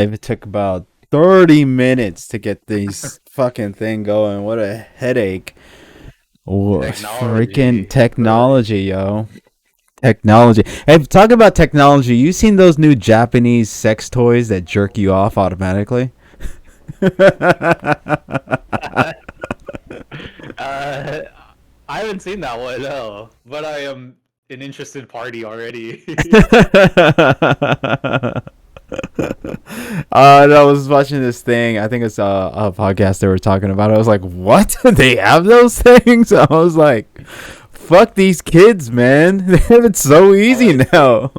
It took about 30 minutes to get this fucking thing going. What a headache. Oh, freaking Technology. technology, yo. Technology. Hey, talk about technology. You seen those new Japanese sex toys that jerk you off automatically? uh, I haven't seen that one, no, but I am an interested party already. I was watching this thing. I think it's a podcast they were talking about. I was like, "What? They have those things?" I was like, "Fuck these kids, man! They have it so easy now."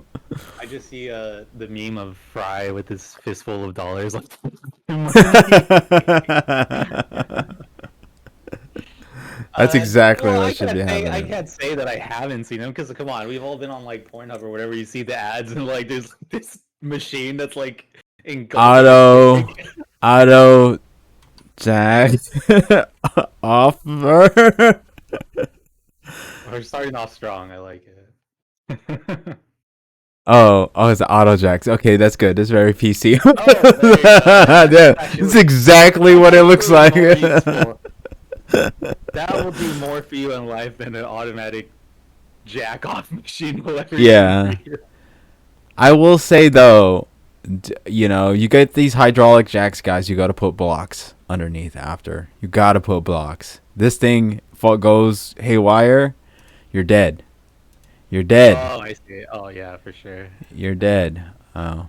I just see the meme of Fry with his fistful of dollars like money. That's exactly Well, what should be I happening. can't say that I haven't seen them because come on, we've all been on like Pornhub or whatever. You see the ads and like there's this machine that's like engulfing a Auto, pig. auto, Jack, offer. We're starting off strong. I like it. Oh, it's auto jacks. Okay, that's good. That's very PC. Oh, there you go. Yeah, that's exactly That's what it looks actually like. more useful. That will do more for you in life than an automatic jack off machine will ever do for Yeah, you. I will say though, you get these hydraulic jacks, guys. You got to put blocks underneath after. You got to put blocks. This thing goes haywire. You're dead. You're dead. Oh, I see. Oh, yeah, for sure. You're dead. Oh,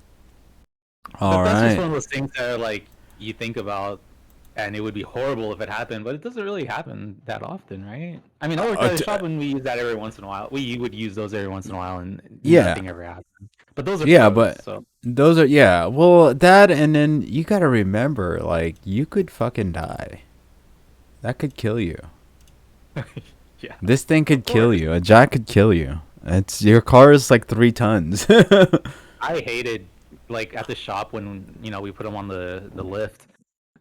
all But that's just right. one of those things that are like you think about, and it would be horrible if it happened, but it doesn't really happen that often, right? I mean, I worked Uh, at a t- shop and we use that every once in a while. We would use those every once in a while, and yeah, nothing ever happened. But those are yeah, pros, but so those are yeah. Well, that and then you got to remember, like, you could fucking die. That could kill you. yeah, This thing of could kill course. you. A jack could kill you. It's your car is like 3 tons. I hated like at the shop when we put them on the lift.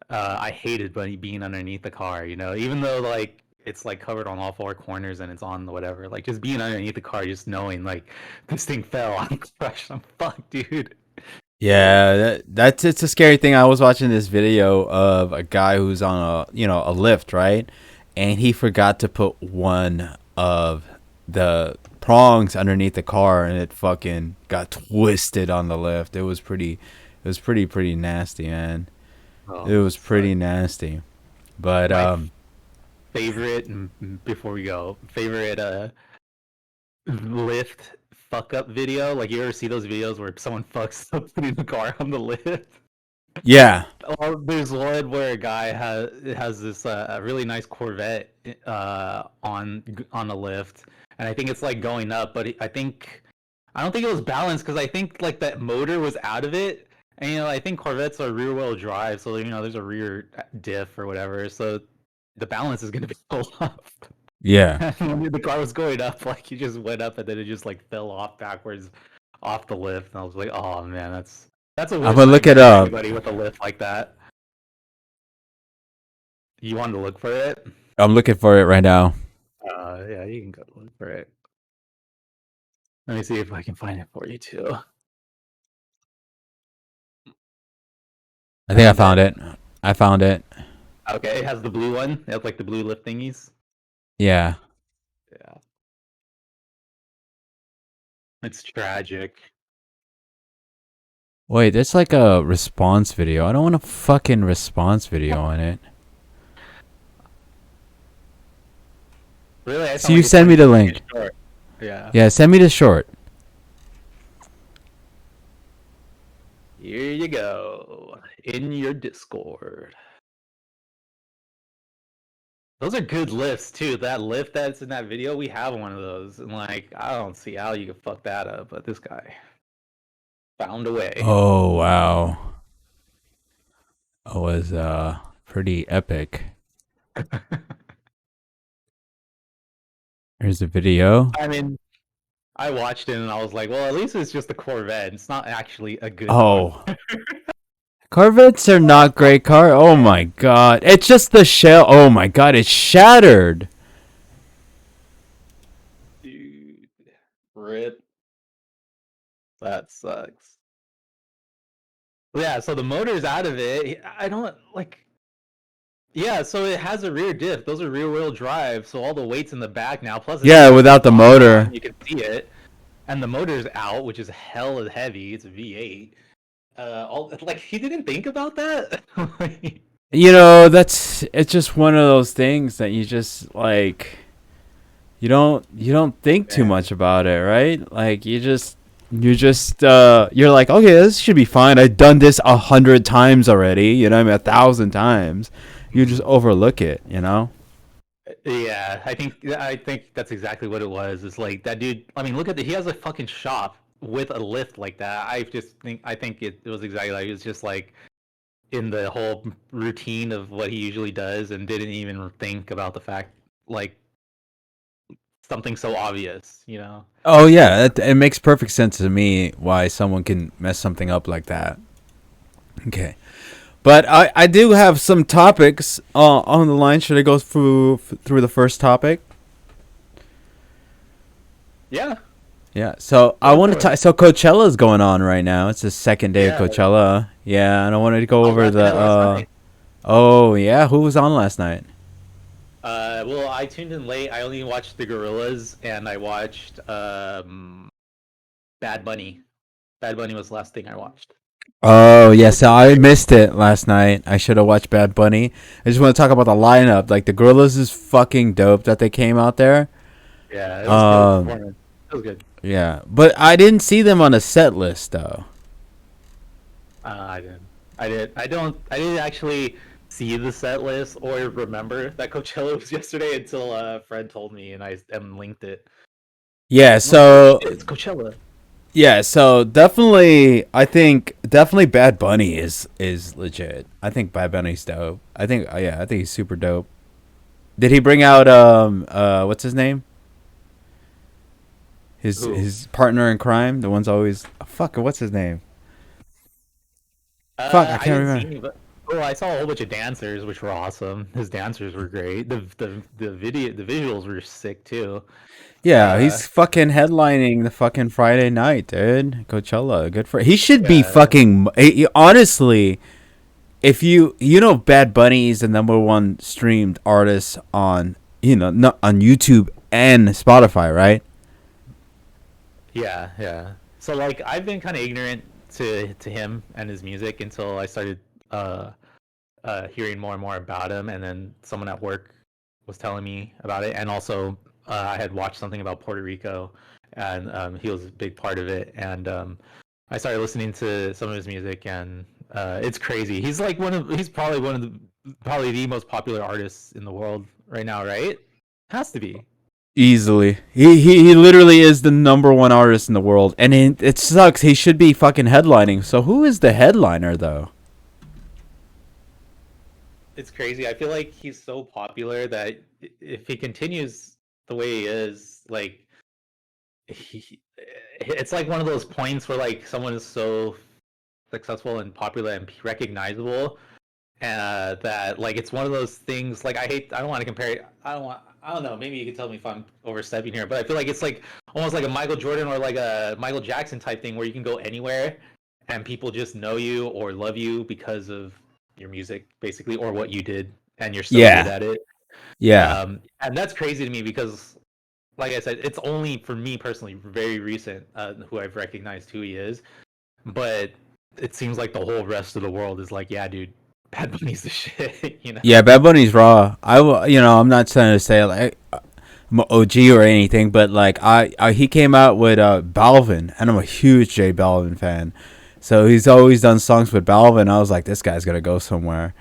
I hated being underneath the car. Even though like it's like covered on all four corners and it's on the whatever. Like just being underneath the car, just knowing like this thing fell, I'm crushed. I'm fucked, dude. Yeah, that's it's a scary thing. I was watching this video of a guy who's on a lift, right? And he forgot to put one of the prongs underneath the car and it fucking got twisted on the lift. It was pretty nasty, man. It Oh, was that pretty sucks. nasty. But My favorite, before we go, favorite lift fuck up video. Like you ever see those videos where someone fucks up putting the car on the lift? yeah. Well, there's one where a guy has this a really nice Corvette on the lift, and I think it's like going up, but I don't think it was balanced because I think like that motor was out of it, and I think Corvettes are rear wheel drive, so there's a rear diff or whatever, so the balance is gonna be pulled off. Yeah. And when the car was going up, like he just went up and then it just like fell off backwards off the lift, and I was like, oh man, that's a I'm worst gonna look it nightmare for up. anybody with a lift like that. You wanted to look for it? I'm looking for it right now. Yeah, you can go look for it. Let me see if I can find it for you too. I think I And found then, it. I found it. okay, it has the blue one. It has like the blue lift thingies. Yeah. Yeah, it's tragic. Wait, there's like a response video. I don't want a fucking response video on it. Really, I So sound you like send me the it's link. short. Yeah. Yeah, send me the short. Here you go. In your Discord. Those are good lifts too. That lift that's in that video, we have one of those. And like, I don't see how you could fuck that up, but this guy found a way. Oh wow. It was pretty epic. Here's the video. I mean, I watched it and I was like, well, at least it's just a Corvette. It's not actually a good car. Oh. Corvettes are not great car. Oh my god. It's just the shell. Oh my god, it's shattered. Dude, rip. That sucks. Yeah, so the motor's out of it. I don't like. Yeah, so it has a rear diff. Those are rear wheel drive, so all the weight's in the back now. Plus, it's Yeah, got the without the exhaust motor. on. You can see it, and the motor's out, which is hella heavy. It's a V8. All like he didn't think about that. It's just one of those things that you just like you don't think too Man. much about it, right? Like you're like, okay, this should be fine. I've done this 100 times already, I mean 1,000 times. You just overlook it, Yeah, I think that's exactly what it was. It's like that dude. I mean, look at he has a fucking shop with a lift like that. I think it was exactly like it's just like in the whole routine of what he usually does, and didn't even think about the fact like something so obvious. Oh yeah, it makes perfect sense to me why someone can mess something up like that. Okay. But I do have some topics on the line. Should I go through the first topic? Yeah, Yeah. So I go want to for talk. it. So Coachella's going on right now. It's the second day of Yeah, Coachella. Yeah, and I wanted to go I was over watching the. it last night. Oh yeah, who was on last night? Well, I tuned in late. I only watched the Gorillas, and I watched Bad Bunny. Bad Bunny was the last thing I watched. Oh It yeah, was so I missed it last night. I should have watched Bad Bunny. I just want to talk about the lineup. Like the Gorillas is fucking dope that they came out there. Yeah, it was good Um, performance. It was good. yeah, but I didn't see them on a set list though. I didn't. I did. I don't. I didn't actually see the set list or remember that Coachella was yesterday until a friend told me, and linked it. Yeah, I'm like, oh so shit, it's Coachella. definitely, I think definitely Bad Bunny is legit. I think Bad Bunny's dope. I think he's super dope. Did he bring out what's his name? His Who? his partner in crime, the one's always fuck. What's his name? Fuck, I I can't didn't see remember. any, but I saw a whole bunch of dancers, which were awesome. His dancers were great. The visuals were sick too. Yeah, Uh, he's fucking headlining the fucking Friday night, dude. Coachella, good for. He should be yeah, fucking. Honestly, if Bad Bunny is the number one streamed artist on not on YouTube and Spotify, right? yeah. So like, I've been kind of ignorant to him and his music until I started uh hearing more and more about him, and then someone at work was telling me about it, and also I had watched something about Puerto Rico, and he was a big part of it, and I started listening to some of his music, and it's crazy. He's probably the most popular artist in the world right now, right? Has to be. Easily, he literally is the number one artist in the world, and it sucks. He should be fucking headlining. So who is the headliner though? It's crazy. I feel like he's so popular that if he continues the way he is, like it's like one of those points where like someone is so successful and popular and recognizable, that like it's one of those things. Like I don't want to compare it. I don't know. Maybe you can tell me if I'm overstepping here, but I feel like it's like almost like a Michael Jordan or like a Michael Jackson type thing where you can go anywhere and people just know you or love you because of your music, basically, or what you did, and you're so good Yeah, at it. yeah. And that's crazy to me because, like I said, it's only for me personally very recent who I've recognized who he is. But it seems like the whole rest of the world is like, yeah, dude, Bad Bunny's the shit, you know? Yeah, Bad Bunny's raw. I'm not trying to say like I'm a OG or anything, but like he came out with Balvin, and I'm a huge J Balvin fan. So he's always done songs with Balvin. I was like, this guy's gonna go somewhere,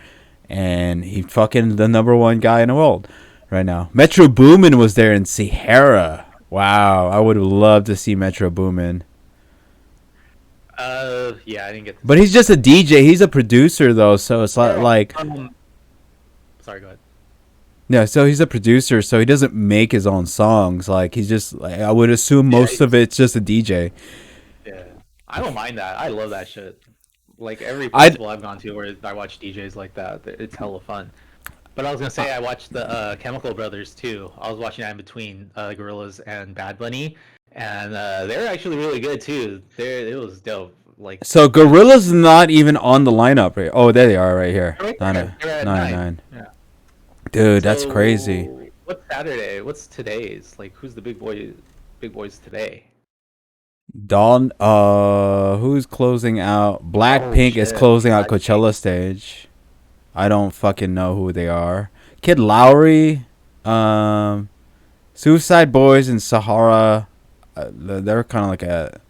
and he fucking the number one guy in the world right now. Metro Boomin was there in Sierra. Wow, I would love to see Metro Boomin. Yeah, I didn't get to But see he's him. just a DJ. He's a producer though, so it's Yeah. like Sorry, go ahead. yeah, so he's a producer, so he doesn't make his own songs. Like he's just like I would assume Yeah, most of it's just a DJ. yeah. I don't mind that. I love that shit. Like every I festival I've gone to where I watch DJs like that, it's hella fun. But I was gonna say I watched the Chemical Brothers too. I was watching that in between Gorillaz and Bad Bunny, and they're actually really good too. It was dope. like So Gorilla's not even on the lineup. Right? Oh, there they are, right here. right Nine, there. They're at nine, 9. nine. Yeah. Dude, that's crazy. So what's Saturday? What's today's? Like, who's the big boys today? Dawn. Who's closing out? Oh Blackpink is shit, closing out Blackpink. Coachella stage. I don't fucking know who they are. Kid Lowry, um, Suicide Boys, and Sahara. They're kind of like a.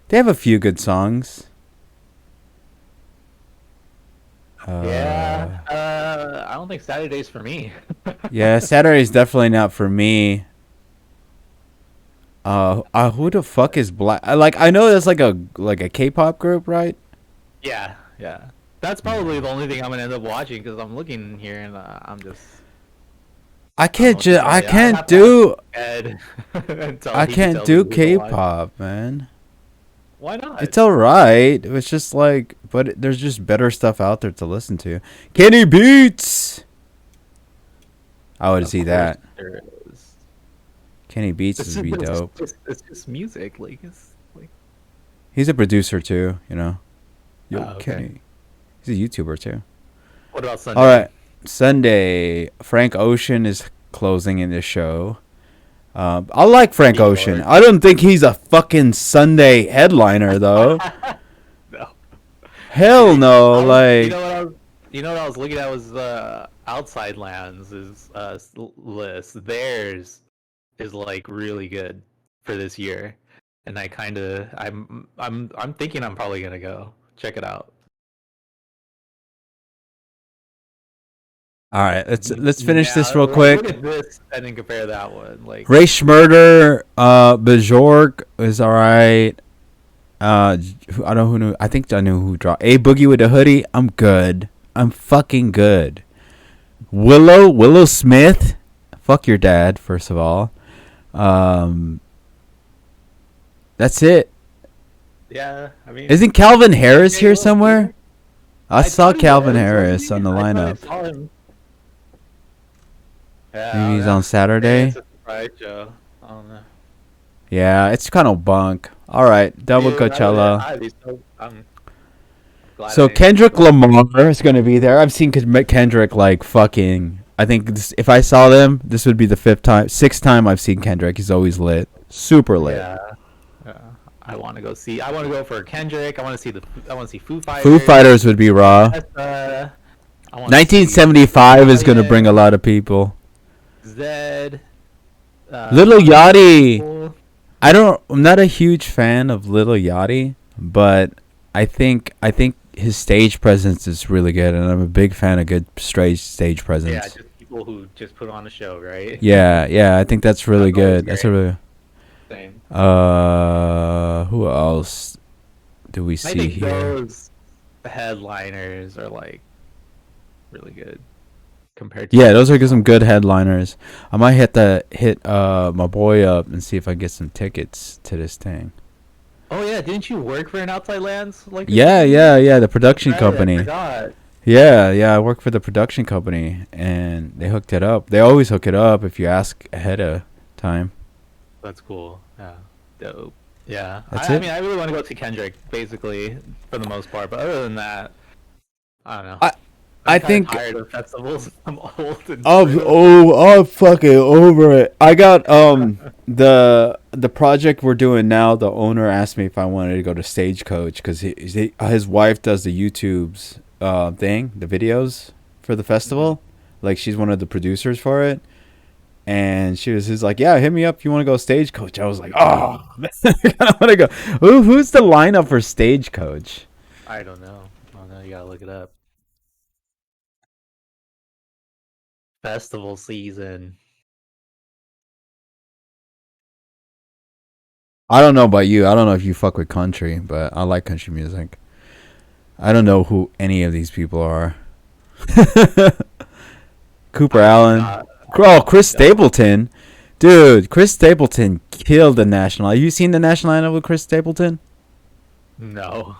They have a few good songs. Yeah. Uh, I don't think Saturday's for me. yeah, Saturday's definitely not for me. Who the fuck is Black? Like, I know that's like a K-pop group, right? Yeah, yeah. That's probably Yeah. the only thing I'm gonna end up watching because I'm looking here and I'm just I I don't know can't what to just. tell I you. I can't have to ask do. Ed until I he can't tells me do who to watch. K-pop, man. Why not? It's alright. It's just like, but there's just better stuff out there to listen to. Kenny Beats. I would Of see course that. there is. Kenny Beats would be dope. It's just music. Like it's like He's a producer too, you know. Yo, okay. Kenny. He's a YouTuber too. What about All Sunday? right, Sunday. Frank Ocean is closing in the show. I like Frank New Ocean. York. I don't think he's a fucking Sunday headliner though. No. Hell Dude, no. I was, Like, you know what I was looking at was Outside Lands' list. Theirs is like really good for this year, and I'm thinking I'm probably gonna go check it out. all right, let's finish this Now, real like, look quick. at this and then compare that one. Like, Ray Schmurder, Bajork is all right. I don't know who knew. I think I knew who dropped. A Boogie with a hoodie. I'm good. I'm fucking good. Willow Smith. Fuck your dad. First of all. Um, that's it. yeah, I mean, Isn't Calvin Harris okay, here well, somewhere? I saw thought he Calvin was, Harris wasn't on he? the I thought I lineup. saw him. Yeah, I Maybe don't he's know. on Maybe Saturday. it's a surprise show. I don't know. Yeah, it's kind of bunk. All right, double Dude, Coachella. I'm glad I So didn't Kendrick go. Lamar is going to be there. I've seen Kendrick like fucking. I think if I saw them, this would be the sixth time I've seen Kendrick. He's always lit, super lit. Yeah, yeah. I want to go see. I want to go for Kendrick. I want to see Foo Foo Fighters. Fighters would be raw. I want to see 1975 is going to bring a Italian, lot of people. Zed. Little Yachty. Cool. I'm not a huge fan of Little Yachty, but I think his stage presence is really good, and I'm a big fan of good straight stage Yeah, presence. just people who just put on a show, right? Yeah, I think that's really That's always good. That's a great. really. Same. Who else do we I see think here? those headliners are like really good compared to Yeah, like those are some some. good headliners. I might hit my boy up and see if I get some tickets to this thing. Oh yeah, didn't you work for an Outside Lands like Yeah, recently? the production Right, I company. forgot. Yeah, I work for the production company, and they hooked it up. They always hook it up if you ask ahead of time. That's cool. Yeah. Dope. Yeah. That's I it. mean, I really want to go to Kendrick, basically, for the most part. But other than that, I don't know. I I'm I kind of think tired of festivals. I'm old and I'm fucking over it. I got the project we're doing now. The owner asked me if I wanted to go to Stagecoach because his wife does the YouTube's thing, the videos for the Mhm. festival. Like she's one of the producers for it, and he's like, yeah, hit me up if you want to go Stagecoach. I was like, oh, I want to go. Who's the lineup for Stagecoach? I don't know. I don't know. You gotta look it up. Festival season. I don't know about you. I don't know if you fuck with country, but I like country music. I don't know who any of these people are. Cooper I do Allen. not. Oh, Chris No. Stapleton. Dude, Chris Stapleton killed the National. Have you seen the National lineup with Chris Stapleton? No.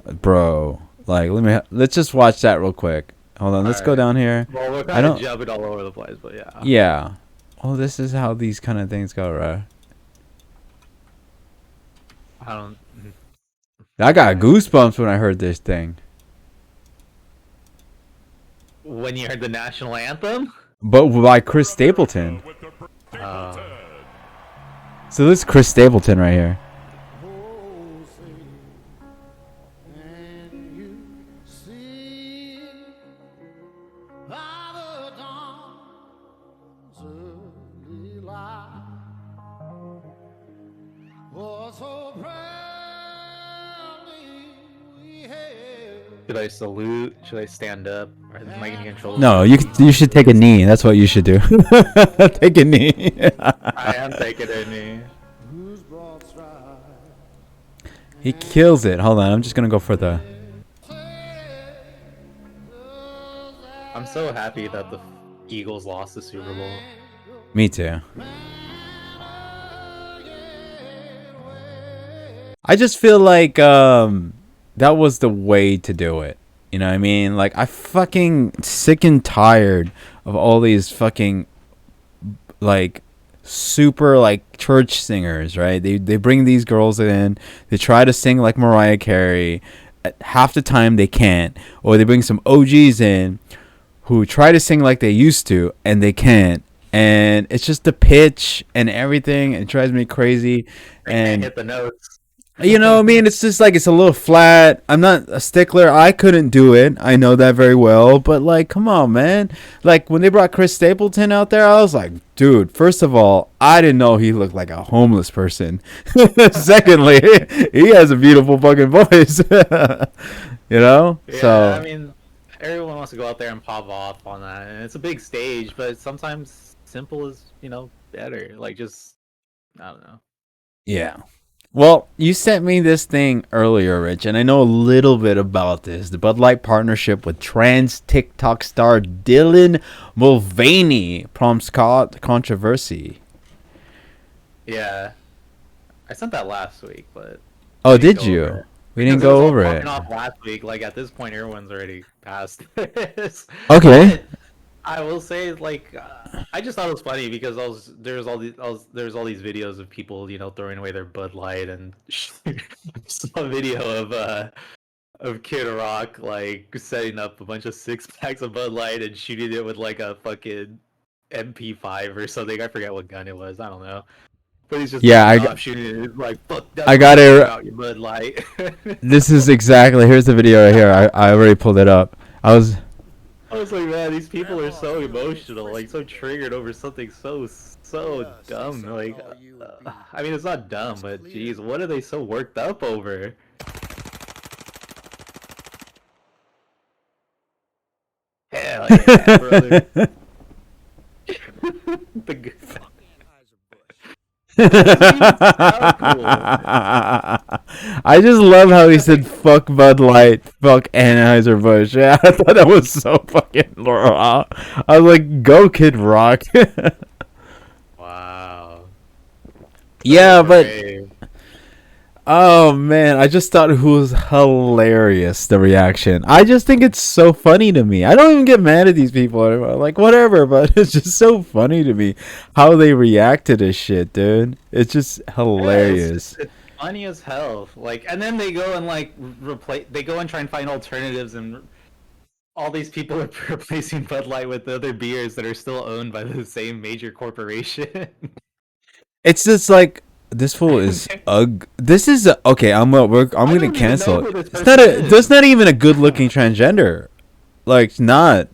Bro, like let's just watch that real quick. Hold on, All let's go right. down here. Well, we're I kind of don't jumping all over the place, but yeah. Yeah. Oh, this is how these kind of things go, right? I don't. I got goosebumps when I heard this thing. When you heard the national anthem? But by Chris Stapleton. Uh, So this is Chris Stapleton right here. should I salute? Should I stand up? Or am I gonna control? No, you should take a knee. That's what you should do. Take a knee. I am taking a knee. He kills it. Hold on, I'm just gonna go for the. I'm so happy that the Eagles lost the Super Bowl. Me too. I just feel like that was the way to do it. You know what I mean? Like, I fucking sick and tired of all these fucking like super like church singers, right? They bring these girls in, they try to sing like Mariah Carey. Half the time they can't, or they bring some OGs in who try to sing like they used to and they can't. And it's just the pitch and everything. It drives me crazy. They And can't hit the notes. you know what I mean? It's just like it's a little flat. I'm not a stickler. I couldn't do it. I know that very well. But like, come on, man. Like when they brought Chris Stapleton out there, I was like, dude, first of all, I didn't know he looked like a homeless person. Secondly, he has a beautiful fucking voice. You know? Yeah, So I mean, everyone wants to go out there and pop off on that, and it's a big stage. But sometimes simple is, better. Like just, I don't know. yeah. Well, you sent me this thing earlier, Rich, and I know a little bit about this. The Bud Light partnership with trans TikTok star Dylan Mulvaney prompts controversy. Yeah, I sent that last week, but Oh, we didn't did go over you? it. We didn't Because it was go all over popping it. off last week. Like at this point, everyone's already past this. Okay. But I will say, like, I just thought it was funny because there's all these videos of people, throwing away their Bud Light, and I saw a video of Kid Rock like setting up a bunch of 6 packs of Bud Light and shooting it with like a fucking MP5 or something. I forget what gun it was. I don't know. But he's just shooting it. It's like, fuck that. I got it. About your Bud Light. This is exactly. Here's the video right here. I already pulled it up. I was like, man, these people are so emotional, like so triggered over something so dumb. Like, I mean, it's not dumb, but geez, what are they so worked up over? Hell yeah, brother. The I just love how he said "fuck Bud Light, fuck Anheuser-Busch." Yeah, I thought that was so fucking raw. I was like, "Go, Kid Rock." Wow. Yeah, but Brave. oh man, I just thought it was hilarious, the reaction. I just think it's so funny to me. I don't even get mad at these people anymore. Like, whatever, but it's just so funny to me how they react to this shit, dude. It's just hilarious. It's funny as hell. Like, and then they go and like replace. They go and try and find alternatives, and all these people are replacing Bud Light with other beers that are still owned by the same major corporation. It's just like this fool is this is okay. I'm gonna cancel it. It's not a. That's not even a good looking transgender. Like, not.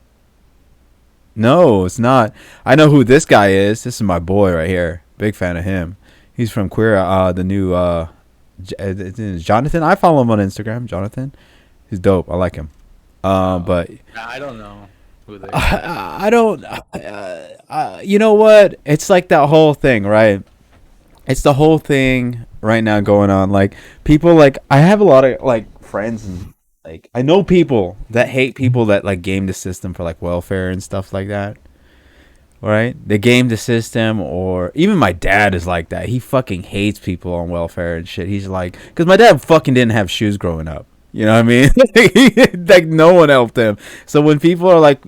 No, it's not. I know who this guy is. This is my boy right here. Big fan of him. He's from Queer. The new Jonathan. I follow him on Instagram. Jonathan. He's dope. I like him. But I don't know who they are. I don't. You know what? It's like that whole thing, right? It's the whole thing right now going on. Like, people, like, I have a lot of like friends, and like I know people that hate people that like game the system for like welfare and stuff like that. Right? They game the system, or even my dad is like that. He fucking hates people on welfare and shit. He's like, because my dad fucking didn't have shoes growing up. You know what I mean? Like, no one helped him. So when people are like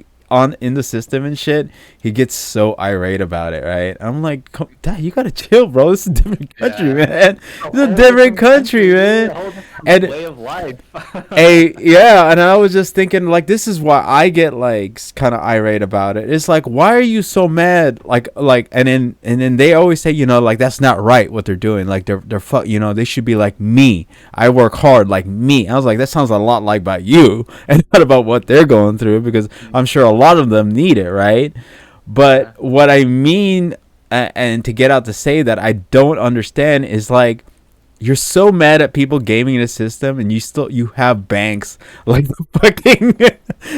in the system and shit, he gets so irate about it, right? I'm like, Dad, you gotta chill, bro. This is a different country, man. It's a different country, man. the And way of life. yeah, and I was just thinking, like, this is why I get like kind of irate about it. It's like, why are you so mad? And then they always say, like, that's not right what they're doing. Like, they should be like me. I work hard like me. I was like, that sounds a lot like about you and not about what they're going through, because I'm sure a lot of them need it, right? But Yeah. what I mean, and to get out to say that I don't understand is, like, you're so mad at people gaming the system, and you have banks like the fucking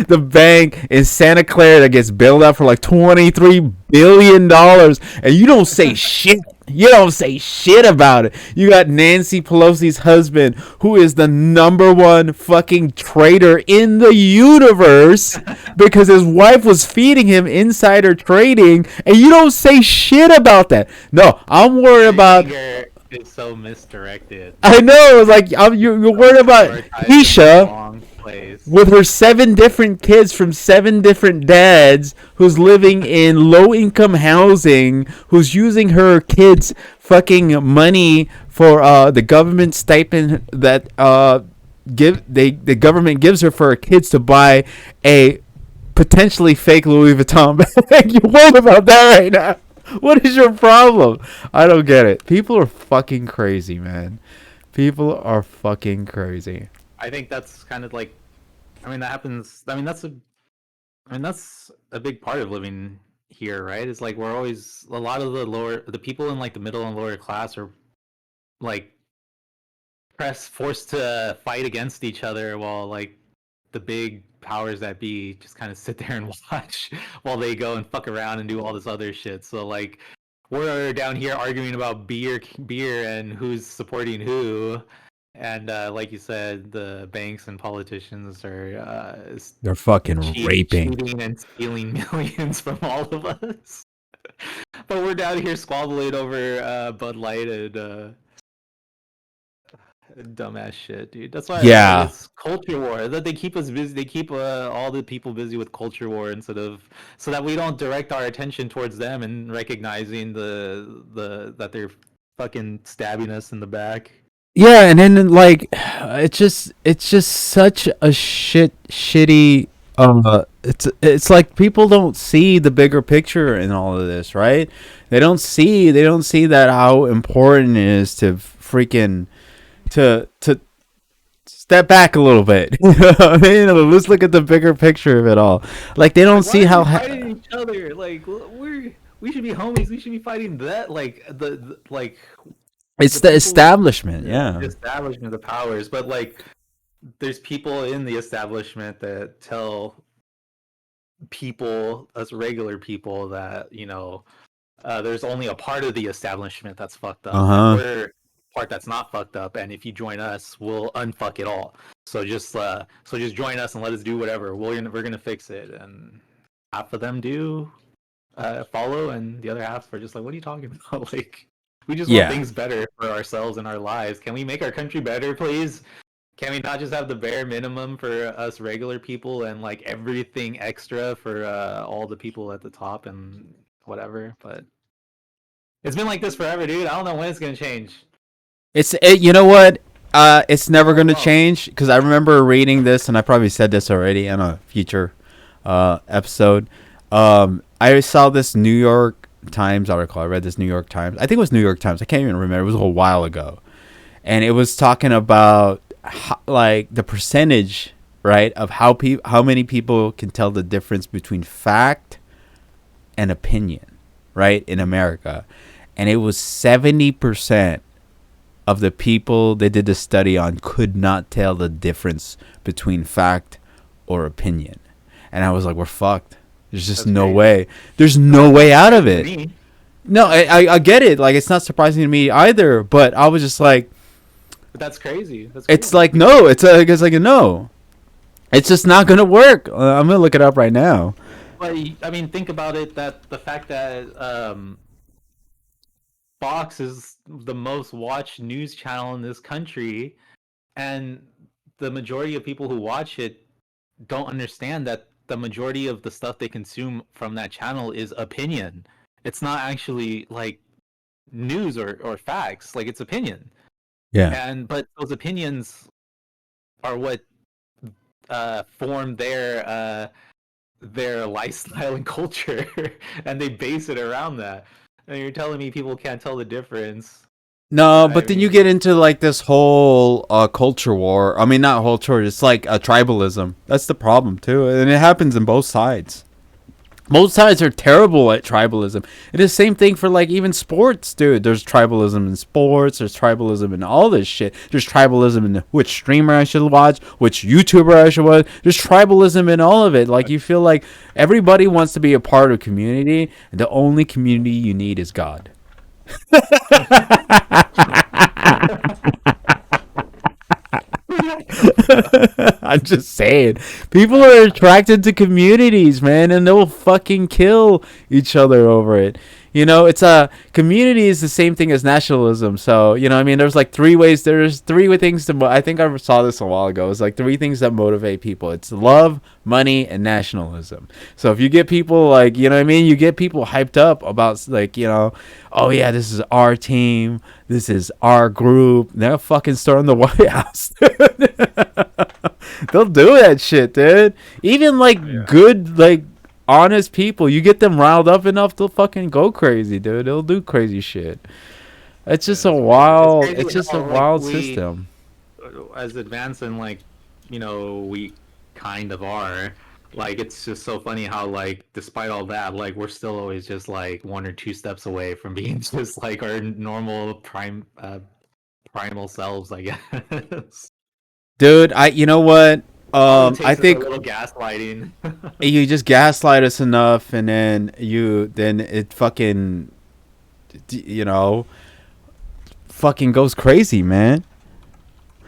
the bank in Santa Clara that gets bailed out for like $23 billion, and you don't say shit. You don't say shit about it. You got Nancy Pelosi's husband, who is the number one fucking traitor in the universe, because his wife was feeding him insider trading, and you don't say shit about that. No, I'm worried Your about. anger is so misdirected. I know. It's like, you're worried about Prioritized in the Keisha wrong place. with her 7 different kids from 7 different dads, who's living in low income housing, who's using her kids' fucking money for the government stipend that the government gives her for her kids to buy a potentially fake Louis Vuitton bag. You're worried about that right now. What is your problem? I don't get it. People are fucking crazy, man. People are fucking crazy. I think that's kind of like, I mean, that happens. That's a big part of living here, right? It's like we're always a lot of the people in like the middle and lower class are like forced to fight against each other, while like the big powers that be just kind of sit there and watch while they go and fuck around and do all this other shit. So like we're down here arguing about beer and who's supporting who, and like you said, the banks and politicians are They're fucking raping. cheating and stealing millions from all of us. But we're down here squabbling over Bud Light and dumbass shit, dude. That's why Yeah. it's culture war. That they keep us busy. They keep all the people busy with culture war instead of, so that we don't direct our attention towards them and recognizing the that they're fucking stabbing us in the back. Yeah, and then, like, it's just such a shitty. It's like people don't see the bigger picture in all of this, right? They don't see that how important it is to freaking to step back a little bit. Let's look at the bigger picture of it all. Like, they don't Like, why see are how. we fighting each other? Like we should be homies. We should be fighting that. Like the like It's the the people, establishment, the yeah. establishment, the powers. But like, there's people in the establishment that tell people, us regular people, that there's only a part of the establishment that's fucked Uh up, and huh. we're part that's not fucked up. And if you join us, we'll unfuck it all. So just join us and let us do whatever. We're gonna fix it. And half of them do follow, and the other half are just like, "What are you talking about?" Like, we just want Yeah. things better for ourselves and our lives. Can we make our country better, please? Can we not just have the bare minimum for us regular people, and like everything extra for all the people at the top and whatever? But it's been like this forever, dude. I don't know when it's gonna change. You know what? It's never Oh going to well. change, because I remember reading this, and I probably said this already in a future episode. I saw this New York Times article. I read this New York Times. I think it was New York Times. I can't even remember. It was a while ago, and it was talking about like the percentage, right, of how many people can tell the difference between fact and opinion, right, in America, and it was 70% of the people they did the study on could not tell the difference between fact or opinion. And I was like, we're fucked. There's just That's no crazy. way. There's Well, no that's not way out of surprising to it. me. No, I get it. Like, it's not surprising to me either. But I was just like, But that's crazy. That's it's crazy. like, no. It's like a no. It's just not going to work. I'm going to look it up right now. But I mean, think about it. That the fact that Fox is the most watched news channel in this country, and the majority of people who watch it don't understand that the majority of the stuff they consume from that channel is opinion. It's not actually like news or facts. Like, it's opinion. Yeah. and but those opinions are what form their lifestyle and culture, and they base it around that. And you're telling me people can't tell the difference? No, I but then you mean, get into like this whole culture war. I mean, not whole chore. It's like a tribalism. That's the problem too, and it happens in both sides. Both sides are terrible at tribalism. It is the same thing for like even sports, dude. There's tribalism in sports. There's tribalism in all this shit. There's tribalism in which streamer I should watch, which YouTuber I should watch. There's tribalism in all of it. Like you feel like everybody wants to be a part of community, and the only community you need is God. I'm just saying. People are attracted to communities, man, and they'll fucking kill each other over it. You know, it's a community is the same thing as nationalism. So, you know, I mean, there's like three ways. There's three things to. I think I saw this a while ago. It's like three things that motivate people. It's love, money, and nationalism. So if you get people like, you know what I mean, you get people hyped up about like, you know, oh yeah, this is our team, this is our group. They'll fucking storm the White House. They'll do that shit, dude. Even like yeah. good, like honest people, you get them riled up enough, they'll fucking go crazy, dude. They'll do crazy shit. It's just Yeah, a it's crazy. It's wild. crazy It's just a how like wild we, system. as advanced and like, we kind of are. Like it's just so funny how like despite all that, like we're still always just like one or two steps away from being just like our normal primal selves, I guess. Dude, you know what? All it I takes is a think little gaslighting. you just gaslight us enough, and then it fucking, you know, fucking goes crazy, man.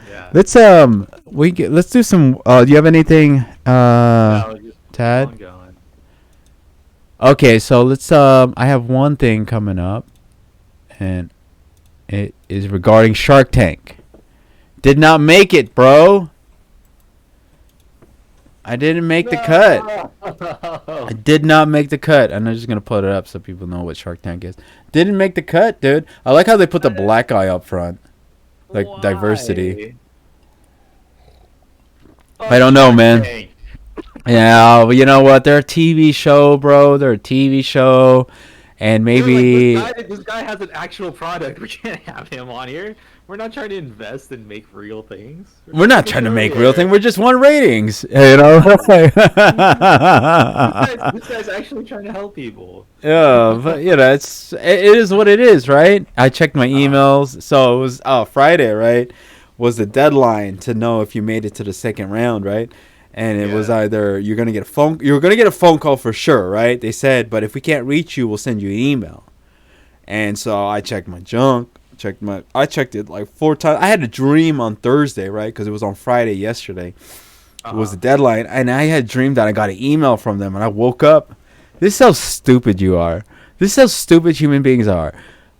Yeah. Let's do some. Do you have anything, No, just keep Tad? on going. Okay, so let's. I have one thing coming up, and it is regarding Shark Tank. Did not make it, bro. I didn't make the cut. No. I did not make the cut. I'm just gonna put it up so people know what Shark Tank is. Didn't make the cut, dude. I like how they put the black guy up front, like diversity. Why? I Fuck don't know, Shark man. Tank. Yeah, well, you know what? They're a TV show, bro. They're a TV show, and We're like maybe this guy has an actual product. We can't have him on here. We're not trying to invest and make real things. We're we're trying to not make a trying to show make real thing. here. We're just want ratings, you know. This guy's actually trying to help people. Yeah, but you know, it is what it is, right? I checked my Uh, emails, so it was Friday, right? Was the deadline to know if you made it to the second round, right? And it was yeah. either you're gonna get a phone call for sure, right? They said, but if we can't reach you, we'll send you an email. And so I checked my junk, I checked it like 4 times. I had a dream on Thursday, right? Because it was on Friday yesterday. It was the Uh-huh. deadline, and I had dreamed that I got an email from them, and I woke up. This is how stupid you are. This is how stupid human beings are.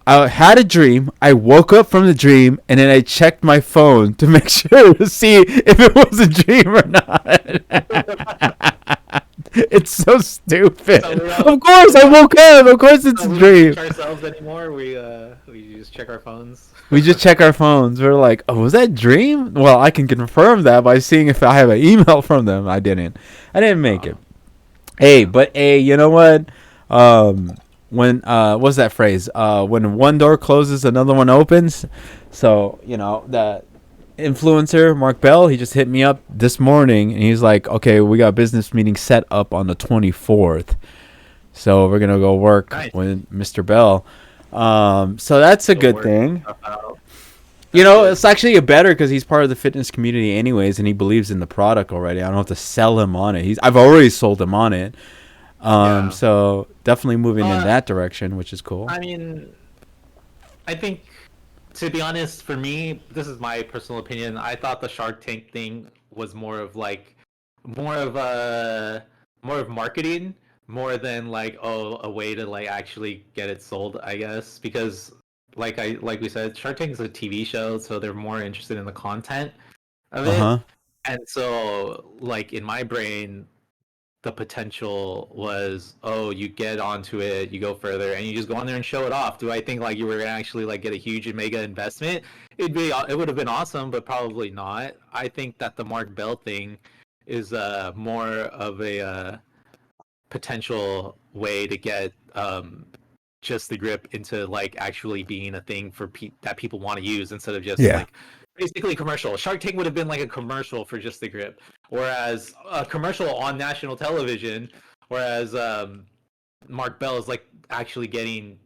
I had a dream. I woke up from the dream, and then I checked my phone to make sure to see if it was a dream or not. It's so stupid. So we Of don't. course, I woke up. Of course, it's So a we don't dream. touch ourselves anymore. We just check our phones. We just check our phones. We're like, oh, was that a dream? Well, I can confirm that by seeing if I have an email from them. I didn't. I didn't make it. Hey, but hey, you know what? When what's that phrase? When one door closes, another one opens. So you know that influencer Mark Bell, he just hit me up this morning, and he's like, "Okay, we got a business meeting set up on the 24th, so we're gonna go work Nice. with Mr. Bell." So that's a Still good working thing. stuff out. You That's know, good. it's actually a better because he's part of the fitness community anyways, and he believes in the product already. I don't have to sell him on it. I've already sold him on it. Yeah. So definitely moving in Uh, that direction, which is cool. I mean, I think, to be honest, for me, this is my personal opinion. I thought the Shark Tank thing was more of a, more of marketing, more than like, oh, a way to like actually get it sold, I guess. Because like we said, Shark Tank is a TV show, so they're more interested in the content of Uh it. huh. And so, like in my brain, the potential was, oh, you get onto it, you go further, and you just go on there and show it off. Do I think like you were gonna actually like get a huge and mega investment? It would have been awesome, but probably not. I think that the Mark Bell thing is more of a potential way to get just the grip into like actually being a thing for that people want to use instead of just Yeah. like basically commercial. Shark Tank would have been like a commercial for just the grip, whereas a commercial on national television, whereas Mark Bell is like actually getting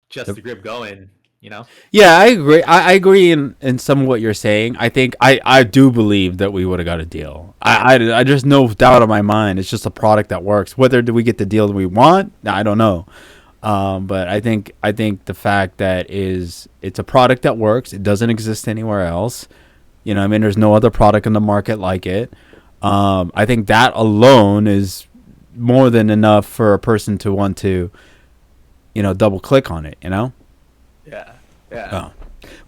just the grip going. You know? Yeah, I agree. I agree in some of what you're saying. I think I do believe that we would have got a deal. I there's no doubt in my mind. It's just a product that works. Whether do we get the deal that we want, I don't know. But I think the fact that is it's a product that works. It doesn't exist anywhere else. You know, I mean, there's no other product in the market like it. I think that alone is more than enough for a person to want to, double click on it. Yeah, yeah. Oh.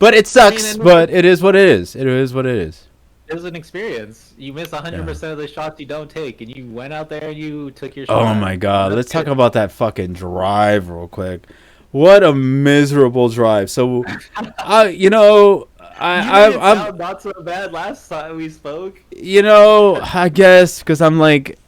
But it I mean, sucks. But it is what it is. It is what it is. it was an experience. You miss 100% of the shots you don't take, and you went out there and you took your Oh shot. my And god. that's Let's talk good. about that fucking drive real quick. What a miserable drive. So, I you know You made it I'm sound not so bad last time we spoke. I guess because I'm like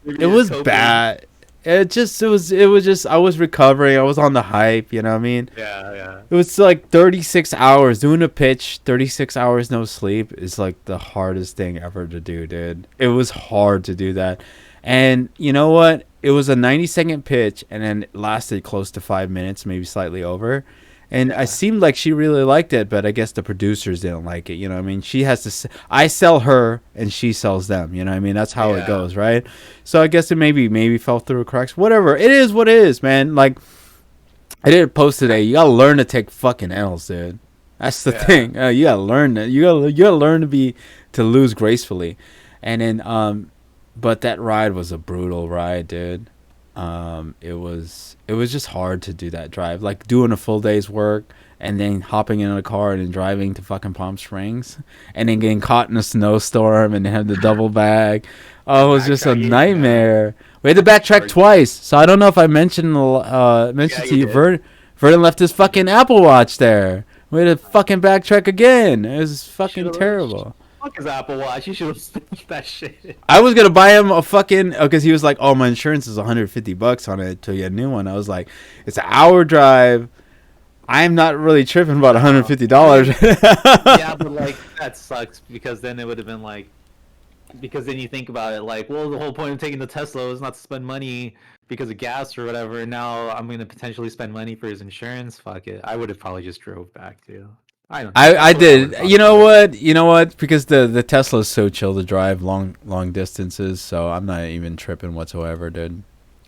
Maybe it you're was coping. bad. It was just I was recovering. I was on the hype. You know what I mean? Yeah, yeah. It was like 36 hours doing a pitch. 36 hours no sleep is like the hardest thing ever to do, dude. It was hard to do that. And you know what? It was a 90-second pitch and then it lasted close to 5 minutes, maybe slightly over. And I Yeah. seemed like she really liked it, but I guess the producers didn't like it. You know what I mean? She has to, I sell her and she sells them. You know what I mean? That's how it Yeah. goes, right? So I guess it maybe fell through the cracks. Whatever. It is what it is, man. Like, I did a post today. You gotta learn to take fucking L's, dude. That's the Yeah. thing. You gotta learn that. You gotta learn to lose gracefully, and then but that ride was a brutal ride, dude. It was just hard to do that drive, like doing a full day's work and then hopping in a car and then driving to fucking Palm Springs, and then getting caught in a snowstorm and then have the double bag. Oh, it was just a Backtracking. Yeah. nightmare. We had to backtrack Or, twice, so I don't know if I yeah, mentioned to you you. did. Verdon left his fucking Apple Watch there. We had to fucking backtrack again. It was You should fucking have. terrible. Fuck his Apple Watch. You should have finished that shit. I was gonna buy him a fucking because he was like, "Oh, my insurance is $150 on it to get a new one." I was like, "It's an hour drive. I'm not really tripping about I $150." mean, yeah, but like that sucks because then it would have been like because then you think about it like, well, the whole point of taking the Tesla is not to spend money because of gas or whatever. And now I'm gonna potentially spend money for his insurance. Fuck it. I would have probably just drove back too. I don't know. I That's what I would did. have thought about it. You know what? Because the Tesla is so chill to drive long distances, so I'm not even tripping whatsoever, dude.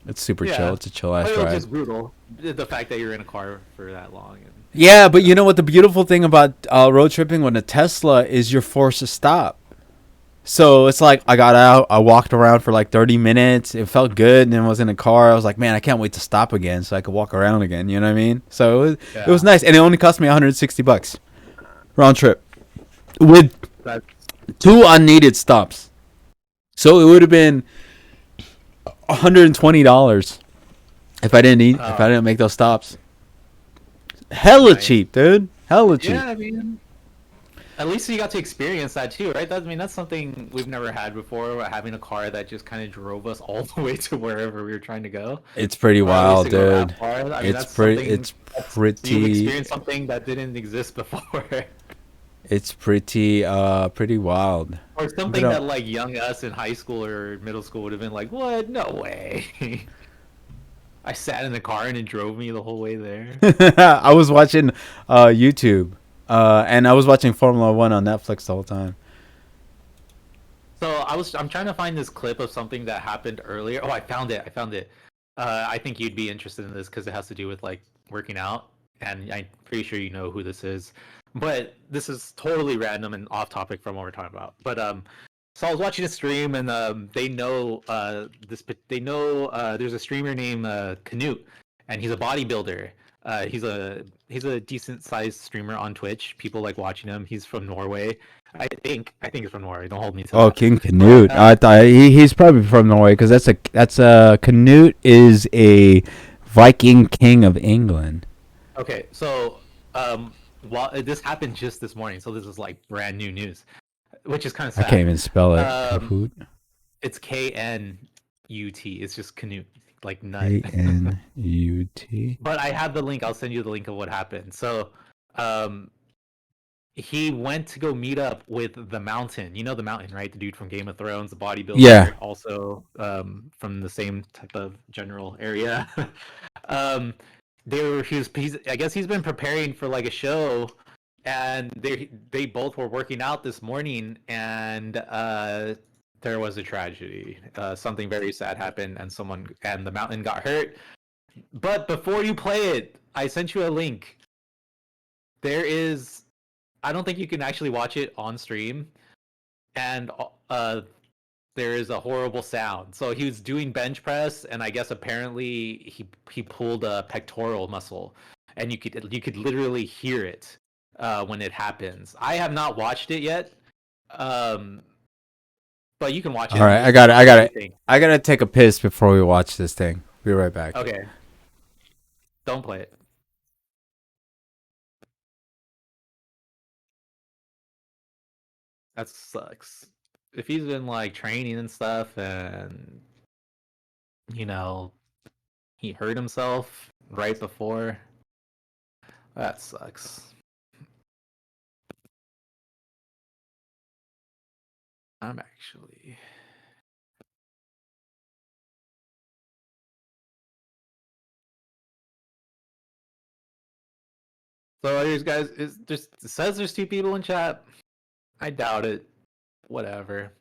It's super chill. Yeah, It's a chill but ass it was drive. just brutal. The fact that you're in a car for that long and Yeah, but you know what? The beautiful thing about road tripping with a Tesla is you're forced to stop. So it's like I got out, I walked around for like 30 minutes. It felt good, and then I was in a car. I was like, man, I can't wait to stop again so I could walk around again. You know what I mean? So it was yeah, nice, and it only cost me $160 round trip with that two unneeded stops. So it would have been $120 if I uh, didn't make those stops. Hella nice. cheap, dude. Hella cheap. Yeah, I mean, at least you got to experience that too, right? I mean, that's something we've never had before. Having a car that just kind of drove us all the way to wherever we were trying to go, It's pretty or at least wild, to go dude. that far. I mean, It's that's pretty. something It's that's you've pretty. experienced something that didn't exist before, It's pretty wild. or But something that like young us in high school or middle school would have been like, "What? No way." I sat in the car and it drove me the whole way there. I was watching YouTube, and I was watching Formula One on Netflix the whole time. So I'm trying to find this clip of something that happened earlier. Oh, I found it. I found it. I think you'd be interested in this because it has to do with like working out, and I'm pretty sure you know who this is. But this is totally random and off topic from what we're talking about. But so I was watching a stream, and they know this. They know there's a streamer named Canute, and he's a bodybuilder. He's a decent sized streamer on Twitch. People like watching him. He's from Norway. I think he's from Norway. Don't hold me to Oh, that. King But Canute. I thought he's probably from Norway because that's a Canute is a Viking king of England. okay, so while this happened just this morning, so this is like brand new news, which is kind of I can't sad. even spell it. Um, Kahoot. it's KNUT. It's just Canute, like nut. Kanut. But I have the link. I'll send you the link of what happened. So, um, he went to go meet up with the Mountain. You know the Mountain, right? The dude from Game of Thrones, the Yeah. bodybuilder, also from the same type of general area. um, I guess he's been preparing for like a show, and they both were working out this morning, and there was a tragedy. Something very sad happened, and the Mountain got hurt. But before you play it, I sent you a link. There is, I don't think you can actually watch it on stream, and there is a horrible sound. So he was doing bench press, and I guess apparently he pulled a pectoral muscle, and you could literally hear it when it happens. I have not watched it yet, um, but you can watch All it and right. you'll I got see. it. I What got do you it. think? I gotta take a piss before we watch this thing. Be right back. Okay, don't play it. That sucks. If he's been like training and stuff, and you know he hurt himself right before, that sucks. I'm actually. So these guys, it says there's two people in chat. I doubt it. Whatever.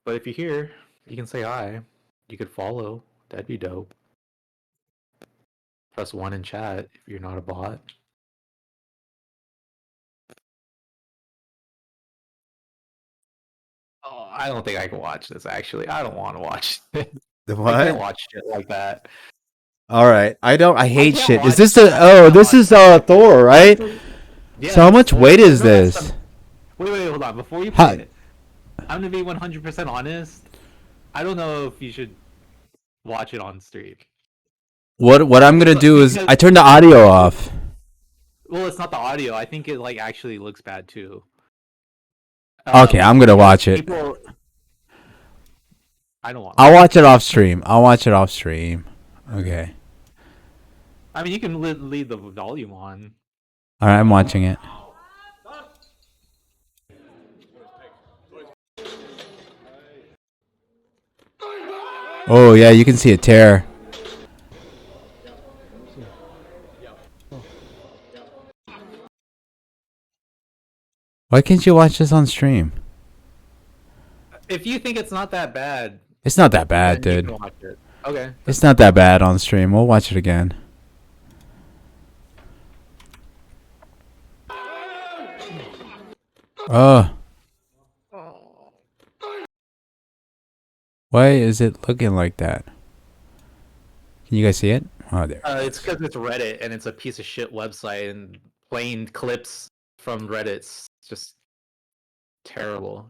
But if you're here, you can say hi. You could follow. That'd be dope. Press one in chat if you're not a bot. Oh, I don't think I can watch this. Actually, I don't want to watch it. The I can't what? watch shit like that. All right. I don't. I I hate can't shit. Is watch. this the? I Oh, cannot this watch is that. Thor, right? Yeah, So how that's much weight Thor. is No, that's this? Wait, hold on. Before you play How, it, I'm gonna be 100% honest. I don't know if you should watch it on stream. what I'm gonna do is Because I turned the audio off. well, it's not the audio. I think it like actually looks bad too. Okay, I'm gonna Because watch it. people, I don't want to I'll watch watch it. it off stream. I'll watch it off stream. Okay. I mean, you can leave the volume on. All right, I'm watching it. Oh yeah, you can see a tear. Why can't you watch this on stream? If you think it's not that bad, It's not that bad, then you dude. can watch it. Okay. It's not that bad on stream. We'll watch it again. Oh, why is it looking like that? Can you guys see it? Oh, there. It's because it's Reddit and it's a piece of shit website, and playing clips from Reddit's just terrible.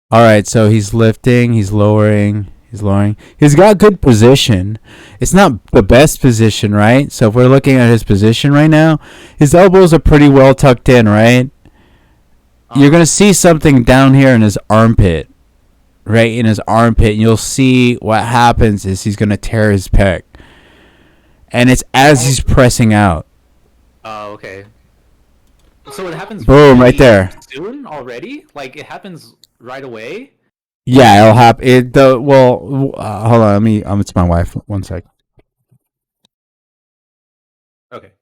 All right, so he's lifting, he's lowering, he's lowering. He's got good position. It's not the best position, right? So if we're looking at his position right now, his elbows are pretty well tucked in, right? You're going to see something down here in his armpit, right in his armpit, and you'll see what happens is he's going to tear his pec. And it's as he's pressing out. Oh, okay. So it happens. Boom, right there. Soon already? Like it happens right away? Yeah, it'll happen. Hold on, it's my wife. 1 sec. Okay.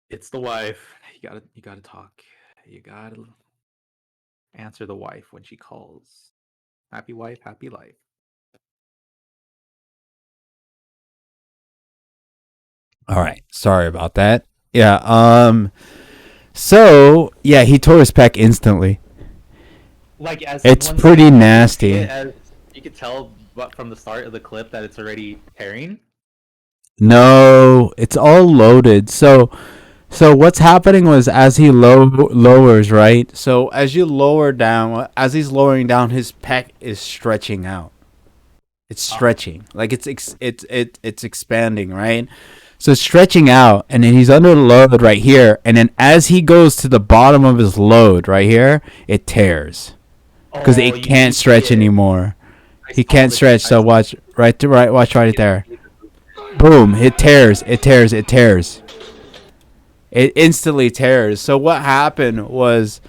It's the wife. You gotta talk. You gotta answer the wife when she calls. Happy wife, happy life. All right, sorry about that. Yeah. So yeah, he tore his pec instantly. like as It's once you pretty as you see it, nasty. as you could tell, but from the start of the clip that it's already tearing. No, it's all loaded. So what's happening was as he lowers, right? So as you lower down, as he's lowering down, his pec is stretching out. It's Uh, stretching, like it's expanding, right? So it's stretching out, and then he's under load right here, and then as he goes to the bottom of his load right here, it tears because oh, it you can't see stretch it. anymore. I He saw can't the stretch. I So saw watch right to right. Watch right it. there. Boom! It tears. It tears. It tears. It instantly tears. So what happened was,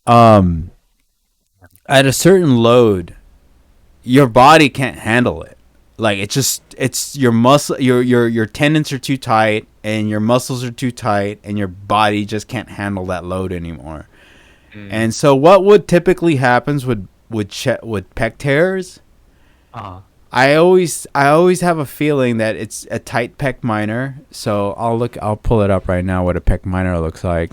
um, at a certain load, your body can't handle it. Like it's your muscle, your tendons are too tight, and your muscles are too tight, and your body just can't handle that load anymore. Mm. And so, what would typically happens with pec tears? Uh, I always have a feeling that it's a tight pec minor. So I'll pull it up right now what a pec minor looks like.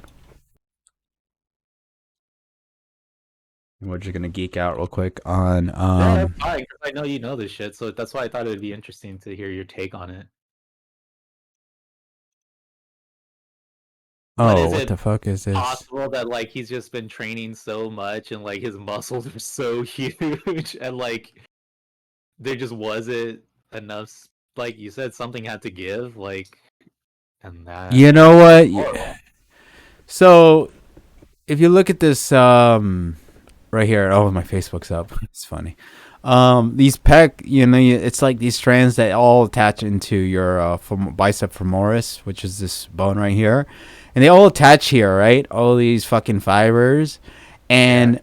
We're just gonna geek out real quick on yeah, that's fine, 'cause I know you know this shit, so that's why I thought it would be interesting to hear your take on it. But oh, is what it the fuck is this? possible that like he's just been training so much and like his muscles are so huge and like there just wasn't enough, like you said, something had to give, like, and You that's know what? horrible. So if you look at this right here, oh my Facebook's up. It's funny. These pec, it's like these strands that all attach into your bicep femoris, which is this bone right here, and they all attach here, right? All these fucking fibers, Yeah. and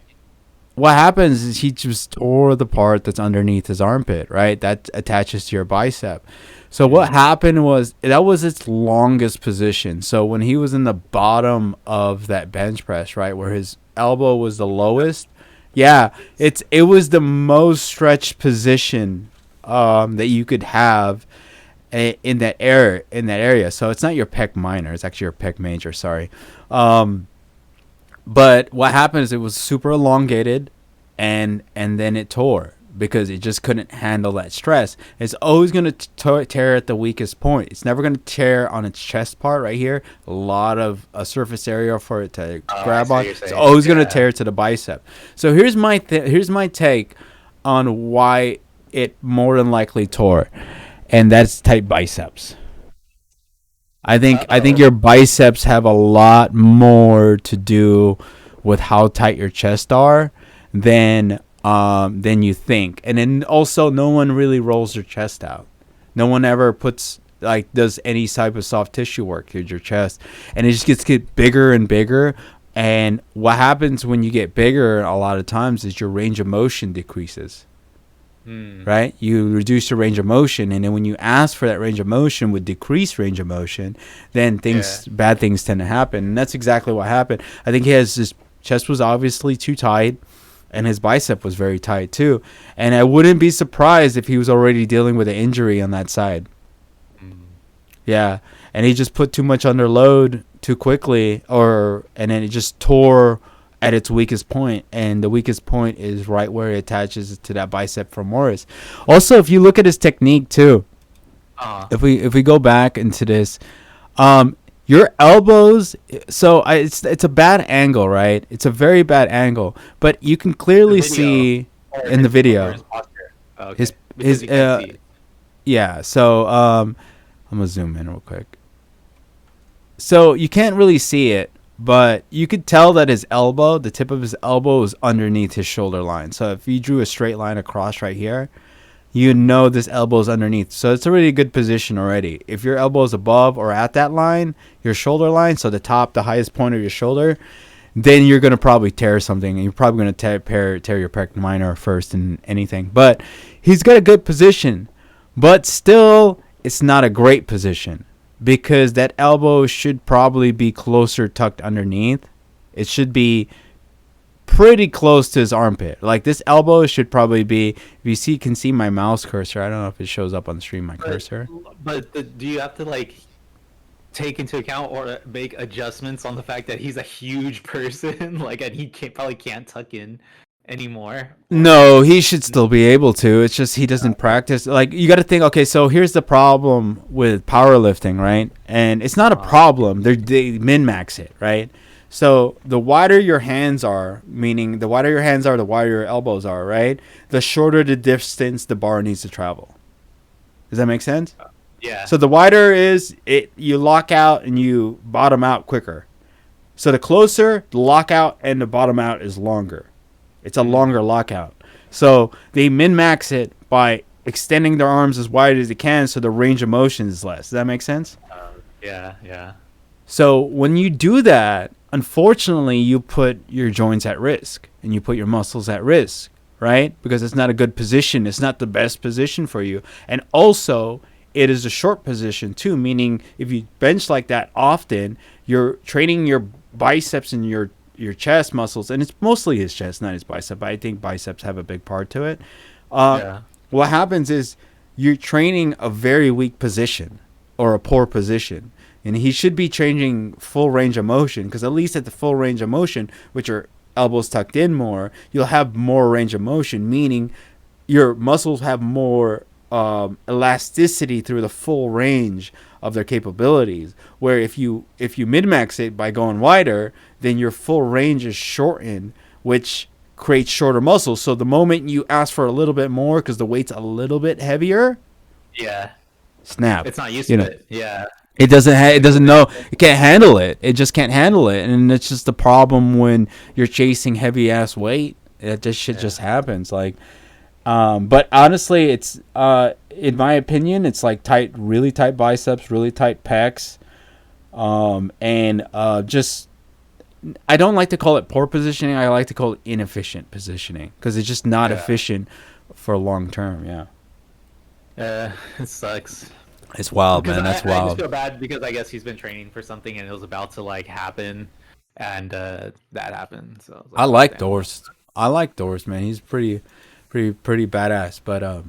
what happens is he just tore the part that's underneath his armpit, right? That attaches to your bicep. So what Mm. happened was that was its longest position. So when he was in the bottom of that bench press, right, where his elbow was the lowest, yeah, it was the most stretched position that you could have in that area. So it's not your pec minor; it's actually your pec major. Sorry. Um, but what happened is it was super elongated, and then it tore because it just couldn't handle that stress. It's always going to tear at the weakest point. It's never going to tear on its chest part right here. A lot of a surface area for it to Oh, I grab see what on. you're It's saying. always going to Yeah. tear to the bicep. So here's my take on why it more than likely tore, and that's tight biceps. I think Uh-oh. your biceps have a lot more to do with how tight your chest are than you think. And then also no one really rolls their chest out. No one ever does any type of soft tissue work to your chest. And it just get bigger and bigger. And what happens when you get bigger a lot of times is your range of motion decreases, Hmm. right? You reduce your range of motion, and then when you ask for that range of motion with decreased range of motion, then Yeah. bad things tend to happen, and that's exactly what happened. I think his chest was obviously too tight, and his bicep was very tight too. And I wouldn't be surprised if he was already dealing with an injury on that side. Mm. Yeah, and he just put too much under load too quickly, and then it just tore at its weakest point, and the weakest point is right where it attaches to that bicep femoris. Also, if you look at his technique too, Uh, if we go back into this, your elbows. So it's a bad angle, right? It's a very bad angle, but you can the clearly video see or in the or video his posture. his Okay. Because his you can't see. yeah. So I'm gonna zoom in real quick. So you can't really see it, but you could tell that his elbow, the tip of his elbow, is underneath his shoulder line. So if you drew a straight line across right here, you know this elbow is underneath. So it's a really good position already. If your elbow is above or at that line, your shoulder line, so the highest point of your shoulder, then you're gonna probably tear something, and you're probably gonna tear your pec minor first and anything. But he's got a good position, but still, it's not a great position because that elbow should probably be closer tucked underneath. It should be pretty close to his armpit. Like this elbow should probably be. If you can see my mouse cursor. I don't know if it shows up on the stream. My But cursor. do you have to like take into account or make adjustments on the fact that he's a huge person, like, and he probably can't tuck in anymore? Or No, he should still be able to. It's just he doesn't practice. Like you got to think. Okay, so here's the problem with powerlifting, right? And it's not a problem. They min max it, right? So the wider your hands are, meaning the wider your hands are, the wider your elbows are, right? The shorter the distance the bar needs to travel. Does that make sense? yeah, So the wider is it, you lock out and you bottom out quicker. So the closer the lockout and the bottom out is longer. It's a longer lockout. So they min max it by extending their arms as wide as they can, so the range of motion is less. Does that make sense? yeah. So when you do that, unfortunately, you put your joints at risk and you put your muscles at risk, right? Because it's not a good position. It's not the best position for you. And also, it is a short position too, meaning if you bench like that often, you're training your biceps and your chest muscles, and it's mostly his chest, not his bicep. But I think biceps have a big part to it. Yeah. What happens is you're training a very weak position or a poor position. And he should be changing full range of motion, because at least at the full range of motion, with your elbows tucked in more, you'll have more range of motion, meaning your muscles have more elasticity through the full range of their capabilities. Where if you min-max it by going wider, then your full range is shortened, which creates shorter muscles. So the moment you ask for a little bit more because the weight's a little bit heavier, Yeah. snap. It's not used to it. Yeah. It doesn't. It doesn't know. It can't handle it. It just can't handle it, and it's just the problem when you're chasing heavy ass weight. This shit just happens. Like, but honestly, it's in my opinion, it's like really tight biceps, really tight pecs, and just. I don't like to call it poor positioning. I like to call it inefficient positioning, because it's just not efficient for long term. Yeah. It sucks. It's wild, man. That's I wild. just feel bad because I guess he's been training for something and it was about to like happen, and that happened. So I like Dorst. I like Dorst, man. He's pretty badass. But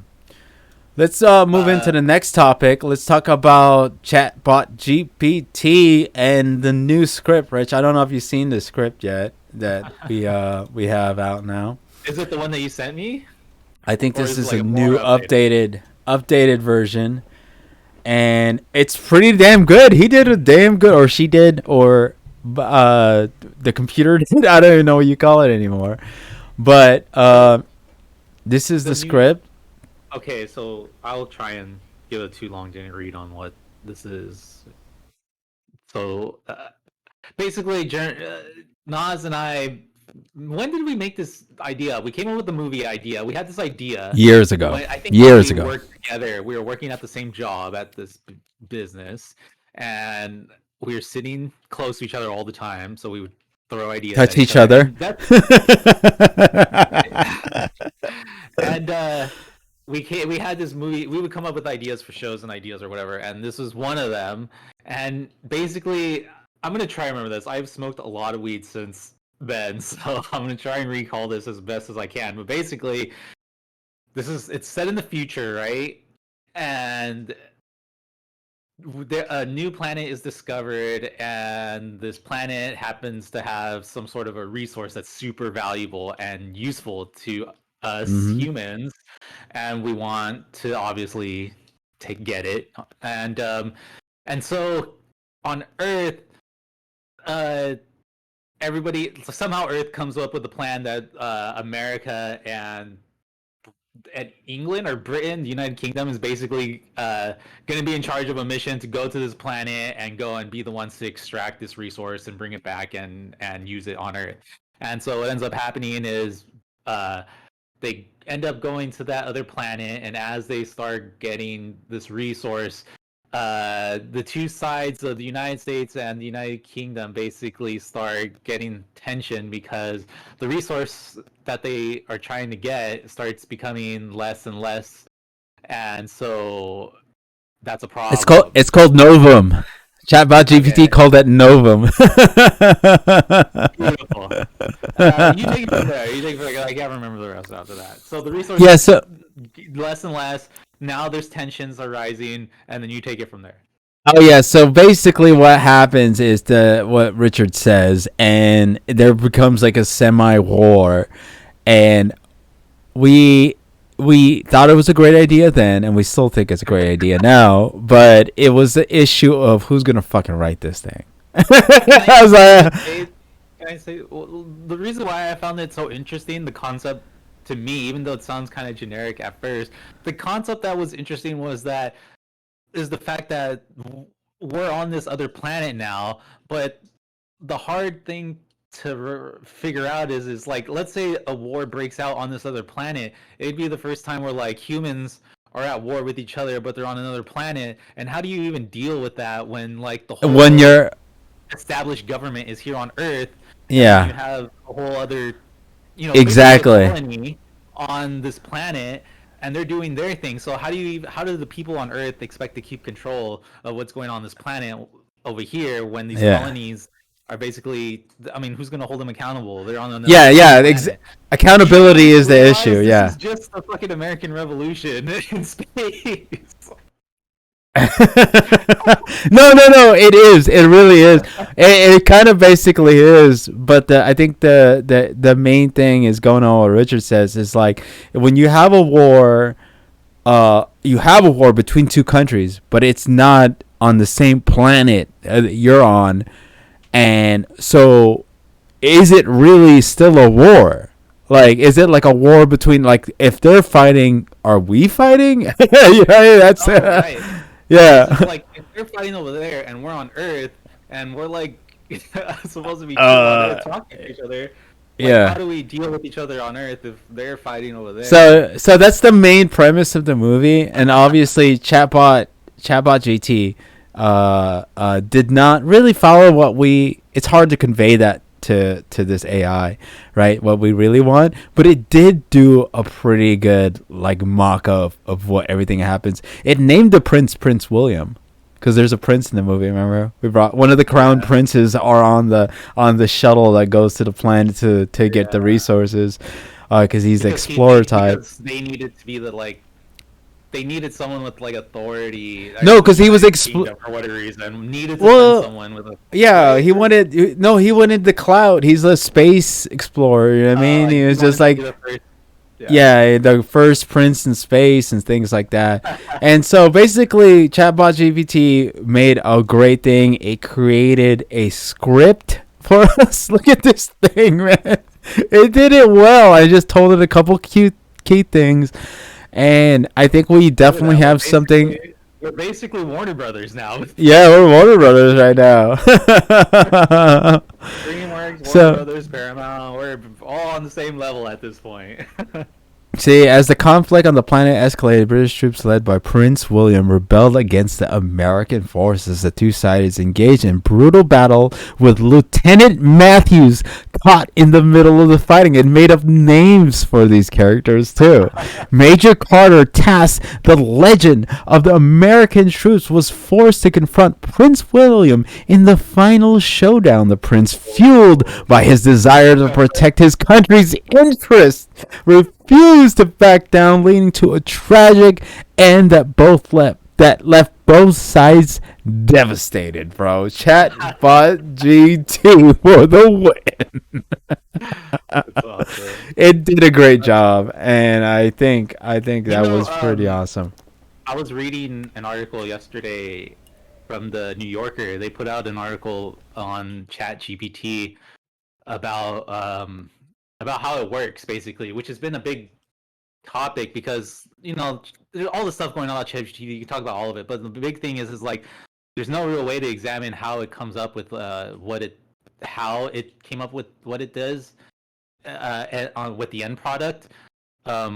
let's move into the next topic. Let's talk about Chatbot GPT and the new script. Rich, I don't know if you've seen the script yet that we have out now. Is it the one that you sent me? I think Or this is it is like a a new more updated version. And it's pretty damn good. He did a damn good, or she did, or the computer did. I don't even know what you call it anymore. But this is the script. Okay, so I'll try and give a too long didn't read on what this is. So basically, Nas and I, when did we make this idea? We came up with the movie idea. We had this idea Years ago. I think Years we ago. worked together. We were working at the same job at this business, and we were sitting close to each other all the time. So we would throw ideas. Touch at each other. And we had this movie. We would come up with ideas for shows and ideas or whatever, and this was one of them. And basically, I'm gonna try and remember this. I've smoked a lot of weed since then, so I'm gonna try and recall this as best as I can. But basically, it's set in the future, right? And a new planet is discovered, and this planet happens to have some sort of a resource that's super valuable and useful to us humans, and we want to obviously get it. And so on Earth, everybody somehow Earth comes up with a plan that America and England or Britain, the United Kingdom, is basically going to be in charge of a mission to go to this planet and go and be the ones to extract this resource and bring it back and use it on Earth. And so what ends up happening is they end up going to that other planet, and as they start getting this resource, the two sides of the United States and the United Kingdom basically start getting tension because the resource that they are trying to get starts becoming less and less, and so that's a problem. It's called Novum. Chatbot GPT called that Novum. Beautiful. You take it from there. I can't remember the rest after that. So the resource less and less. Now there's tensions are rising, and then you take it from there. Oh yeah, so basically what happens is the what Richard says, and there becomes like a semi-war, and we we thought it was a great idea then, and we still think it's a great idea now, but it was the issue of who's gonna fucking write this thing. Can I I was like, say? Can I say well, the reason why I found it so interesting? The concept to me, even though it sounds kind of generic at first, the concept that was interesting was that is the fact that we're on this other planet now, but the hard thing to figure out is like let's say a war breaks out on this other planet, it'd be the first time where like humans are at war with each other but they're on another planet, and how do you even deal with that when like the when whole you're established government is here on Earth, and then you yeah, have a whole other, basically a exactly. colony on this planet, and they're doing their thing. So how do the people on Earth expect to keep control of what's going on this planet over here when these Yeah. colonies are basically, I mean, who's going to hold them accountable? They're on Yeah, another yeah. planet. Do you Accountability is the issue. realize this Yeah. is just a fucking American Revolution in space? No, no, no. It is. It really is. It kind of basically is. But I think the main thing is going on. What Richard says is like when you have a war between two countries, but it's not on the same planet that you're on, and so is it really still a war? Like, is it like a war between like if they're fighting, are we fighting? Yeah, that's Oh, right. Because it's yeah. like if they're fighting over there and we're on Earth and we're like supposed to be chill on Uh, Earth talking to each other, like how yeah. do we deal with each other on Earth if they're fighting over there? So that's the main premise of the movie, and obviously chatbot GT did not really follow what we. It's hard to convey that to this AI, right? What we really want, but it did do a pretty good like mock of what everything happens. It named the prince Prince William. Because there's a prince in the movie. Remember, we brought one of the crown Yeah, princes are on the shuttle that goes to the planet to get the yeah. resources, because he's explorer type. Because they needed to be the like they needed someone with like authority. No, The because he was United Kingdom for whatever reason needed to send well, someone with a yeah, right. he wanted no, he wanted the clout. He's a space explorer. You know what I mean? He He was just wanted to be like the first. Yeah. yeah, the first prince in space and things like that. And so basically, Chatbot GPT made a great thing. It created a script for us. Look at this thing, man. It did it well. I just told it a couple cute key things, and I think we Look at definitely that. have something. We're basically Warner Brothers now. Yeah, we're Warner Brothers right now. DreamWorks, Warner So Brothers, Paramount, we're all on the same level at this point. see, as the conflict on the planet escalated, British troops led by Prince William rebelled against the American forces. The two sides engaged in brutal battle with Lieutenant Matthews caught in the middle of the fighting. It made up names for these characters too. Major Carter, tasked the legend of the American troops, was forced to confront Prince William in the final showdown. The prince, fueled by his desire to protect his country's interests, refused to back down, leading to a tragic end that left both sides devastated, bro. Chatbot G2 for the win. That's awesome. It did a great job, and I think You that know, was pretty awesome. I was reading an article yesterday from the New Yorker. They put out an article on ChatGPT about about how it works, basically, which has been a big topic because there's all the stuff going on at ChatGPT. You can talk about all of it, but the big thing is like there's no real way to examine how it comes up with how it came up with what it does with the end product,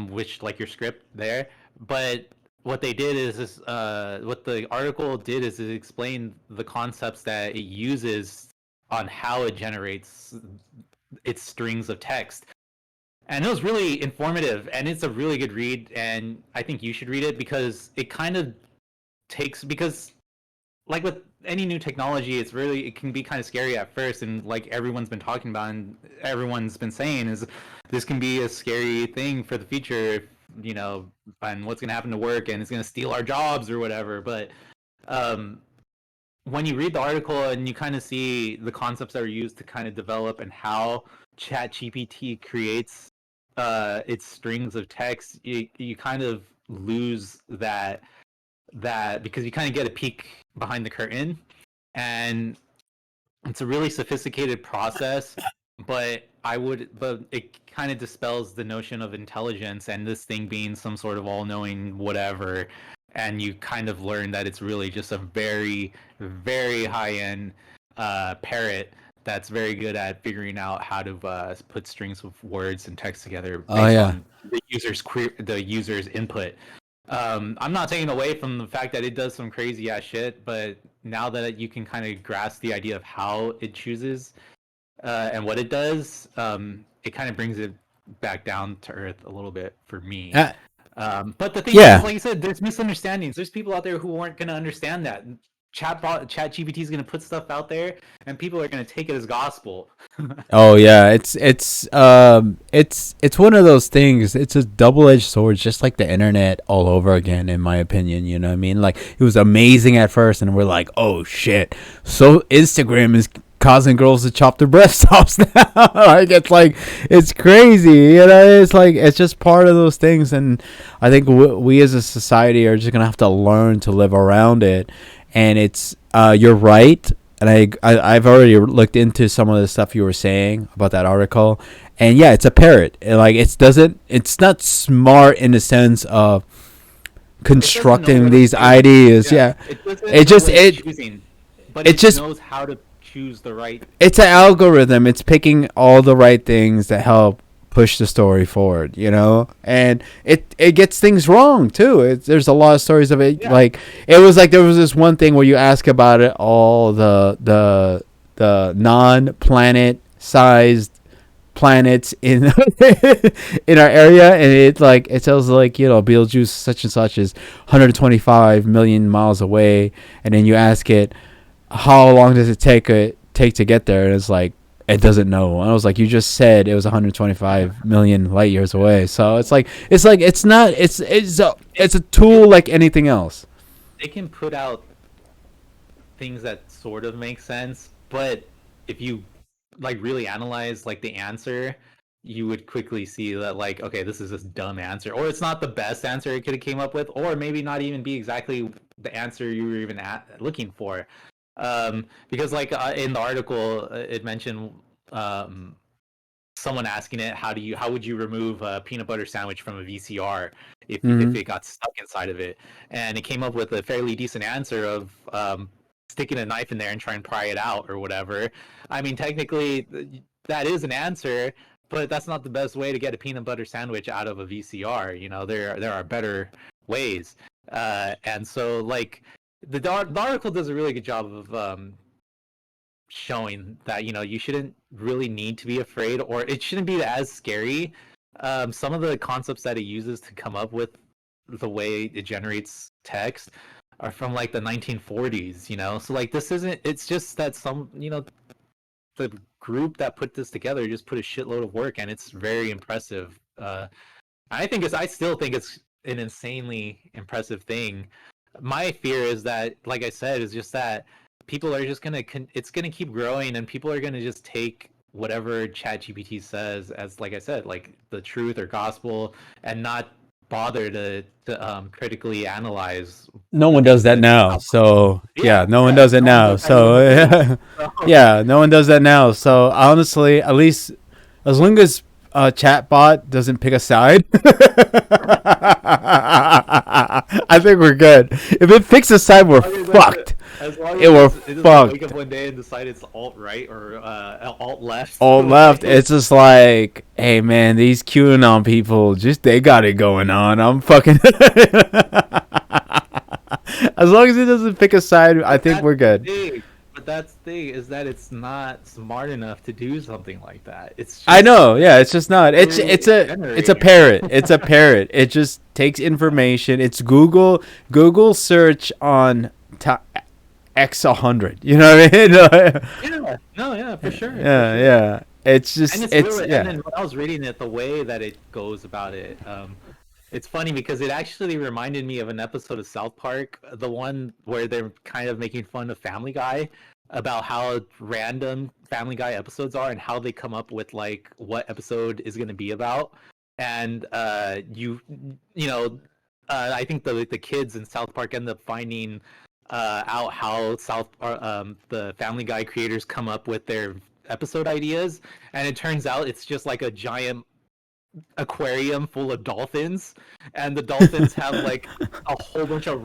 which like your script there. But what they did what the article did is it explained the concepts that it uses on how it generates its strings of text, and it was really informative, and it's a really good read, and I think you should read it because it kind of takes because like with any new technology, it can be kind of scary at first, and like everyone's been talking about and everyone's been saying is this can be a scary thing for the future, if, and what's gonna happen to work and it's gonna steal our jobs or whatever. But um, when you read the article and you kind of see the concepts that are used to kind of develop and how ChatGPT creates its strings of text, you kind of lose that because you kind of get a peek behind the curtain, and it's a really sophisticated process. But it kind of dispels the notion of intelligence and this thing being some sort of all-knowing whatever, and you kind of learn that it's really just a very, very high-end parrot that's very good at figuring out how to put strings of words and text together Oh based yeah. on the user's input. I'm not taking away from the fact that it does some crazy ass shit, but now that you can kind of grasp the idea of how it chooses and what it does, it kind of brings it back down to earth a little bit for me. Uh, But the thing is, yeah. like you said, there's misunderstandings. There's people out there who aren't going to understand that. ChatGPT is going to put stuff out there, and people are going to take it as gospel. Oh yeah, it's one of those things. It's a double-edged sword, just like the internet all over again, in my opinion. You know what I mean? Like it was amazing at first, and we're like, oh shit, so Instagram is causing girls to chop their breast offs now. Like it's crazy. You know, it's like it's just part of those things, and I think we as a society are just gonna have to learn to live around it. And it's you're right, and I've already looked into some of the stuff you were saying about that article, and yeah, it's a parrot. Like it's not smart in the sense of It doesn't know constructing what it's these choosing. ideas. Yeah, Yeah, it doesn't it know just what it's choosing, but it it just knows how to choose the right. it's an algorithm. It's picking all the right things that help push the story forward, you know, and it gets things wrong too. There's a lot of stories of it. Yeah, Like it was like there was this one thing where you ask about it, all the non-planet sized planets in in our area, and it tells like, you know, Betelgeuse such and such is 125 million miles away, and then you ask it how long does it take to get there, and it's like it doesn't know. And I was like, you just said it was 125 million light years away. So it's not it's a it, tool like anything else. it can put out things that sort of make sense, but if you like really analyze like the answer, you would quickly see that like, okay, this is this dumb answer, or it's not the best answer it could have came up with, or maybe not even be exactly the answer you were even looking for. Because like in the article, it mentioned um, someone asking it, how would you remove a peanut butter sandwich from a VCR if Mm-hmm. it got stuck inside of it, and it came up with a fairly decent answer of sticking a knife in there and try and pry it out or whatever. I mean, technically that is an answer, but that's not the best way to get a peanut butter sandwich out of a VCR. You know, there are better ways, and so like the article does a really good job of showing that, you know, you shouldn't really need to be afraid, or it shouldn't be as scary. Some of the concepts that it uses to come up with the way it generates text are from like the 1940s, you know. So like this isn't. It's just that some, you know, the group that put this together just put a shitload of work, and it's very impressive. I still think it's an insanely impressive thing. My fear is that, like I said, is just that people are just gonna it's gonna keep growing, and people are gonna just take whatever ChatGPT says as, like I said, like the truth or gospel, and not bother to critically analyze No the one does things that that come now. out. So yeah, Yeah, no one yeah. does it No one now. does that even So today. So, yeah, no one does that now. So honestly, at least as long as chatbot doesn't pick a side, I think we're good. If it picks a side, we're fucked. as long It as we're it doesn't wake up fucked. one day and decide it's alt right or alt left, All left. like It's just like, hey man, these QAnon people, just they got it going on. I'm fucking. As long as it doesn't pick a side, I but think that's we're the good. thing. But that's the thing is that it's not smart enough to do something like that. It's I just know. Yeah, it's just not. a It's a generator. parrot. It's a parrot. It just takes information. It's Google search on X100. You know what I mean? Yeah, no, yeah, for sure, for Yeah, sure. yeah. It's And just it's it's really, and yeah. then when I was reading it, the way that it goes about it, It's funny because it actually reminded me of an episode of South Park, the one where they're kind of making fun of Family Guy about how random Family Guy episodes are and how they come up with like what episode is going to be about. And you know, I think the kids in South Park end up finding out how the Family Guy creators come up with their episode ideas, and it turns out it's just like a giant aquarium full of dolphins, and the dolphins have like a whole bunch of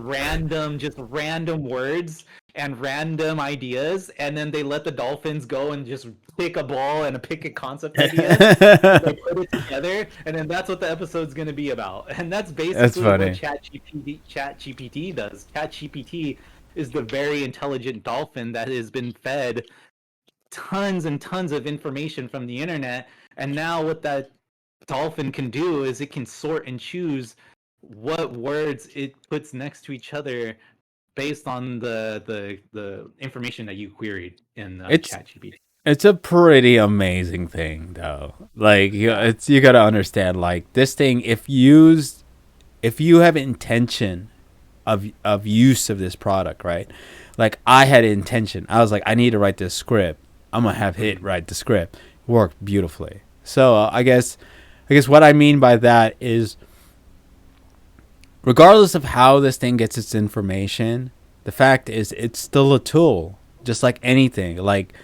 just random words and random ideas, and then they let the dolphins go and just pick a ball and pick a concept idea, and they put it together, and then that's what the episode's going to be about. And that's That's basically what funny. ChatGPT does. ChatGPT is the very intelligent dolphin that has been fed tons and tons of information from the internet, and now what that dolphin can do is it can sort and choose what words it puts next to each other based on the information that you queried in It's ChatGPT. it's a pretty amazing thing though. Like Yeah, you got to understand like this thing if you have intention of use of this product, right? Like I had intention. I was like I need to write this script. I'm going to have it mm-hmm. write the script. Worked beautifully. So, I guess what I mean by that is regardless of how this thing gets its information, the fact is it's still a tool, just like anything. Like,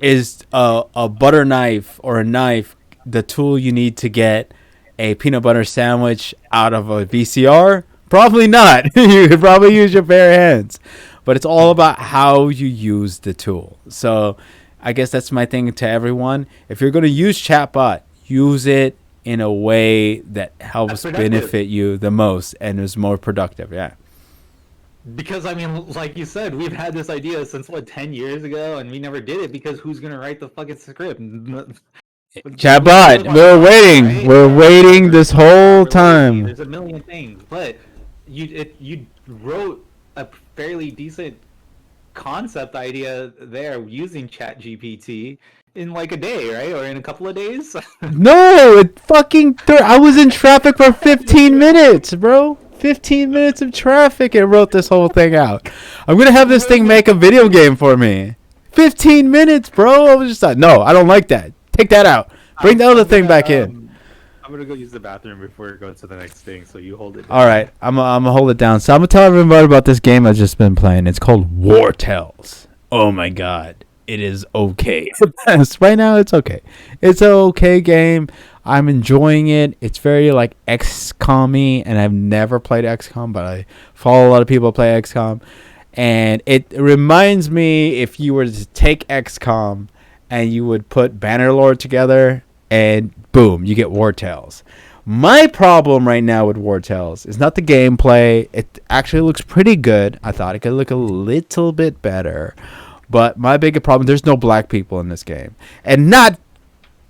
is a butter knife or a knife the tool you need to get a peanut butter sandwich out of a VCR? Probably not. You could probably use your bare hands. But it's all about how you use the tool. So I guess that's my thing to everyone. If you're going to use chatbot, use it in a way that That's helps productive. benefit you the most and is more productive. Yeah. Because I mean, like you said, we've had this idea since what 10 years ago, and we never did it because who's gonna write the fucking script? We live Chatbot, on we're Mars, waiting. right? We're waiting this Yeah, whole we're lazy. time. There's a million things, but you wrote a fairly decent concept idea there using ChatGPT in like a day, right? Or in a couple of days. No, it fucking. I was in traffic for 15 minutes, bro. 15 minutes of traffic and wrote this whole thing out. I'm gonna have this thing make a video game for me. 15 minutes, bro. I was just like, no, I don't like that. Take that out. Bring I'm, the other I'm thing gonna back in. I'm gonna go use the bathroom before we go to the next thing. So you hold it All down. right, I'm gonna hold it down. So I'm gonna tell everybody about this game I've just been playing. It's called War Tales. Oh my god, it is okay. Yes, right now it's okay. It's an okay game. I'm enjoying it. It's very like XCOM-y, and I've never played XCOM, but I follow a lot of people who play XCOM, and it reminds me if you were to take XCOM and you would put Bannerlord together, and boom, you get War Tales. My problem right now with War Tales is not the gameplay. It actually looks pretty good. I thought it could look a little bit better. But my bigger problem, there's no black people in this game. And not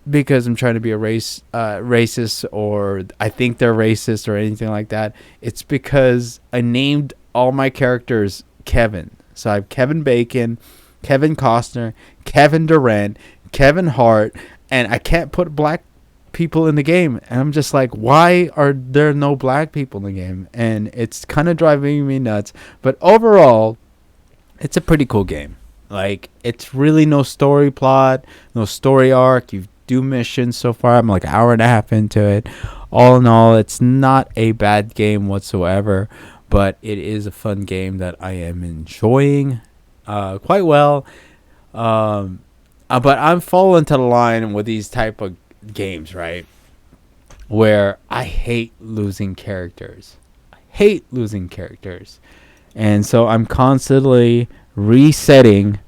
because I'm trying to be a racist or I think they're racist or anything like that. It's because I named all my characters Kevin. So I have Kevin Bacon, Kevin Costner, Kevin Durant, Kevin Hart, and I can't put black people in the game. And I'm just like, why are there no black people in the game? And it's kind of driving me nuts. But overall, it's a pretty cool game. Like, it's really no story plot, no story arc. You do missions so far. I'm like an hour and a half into it. All in all, it's not a bad game whatsoever, but it is a fun game that I am enjoying quite well. Um, but I'm falling to the line with these type of games, right? Where I hate losing characters. I hate losing characters. And so I'm constantly resetting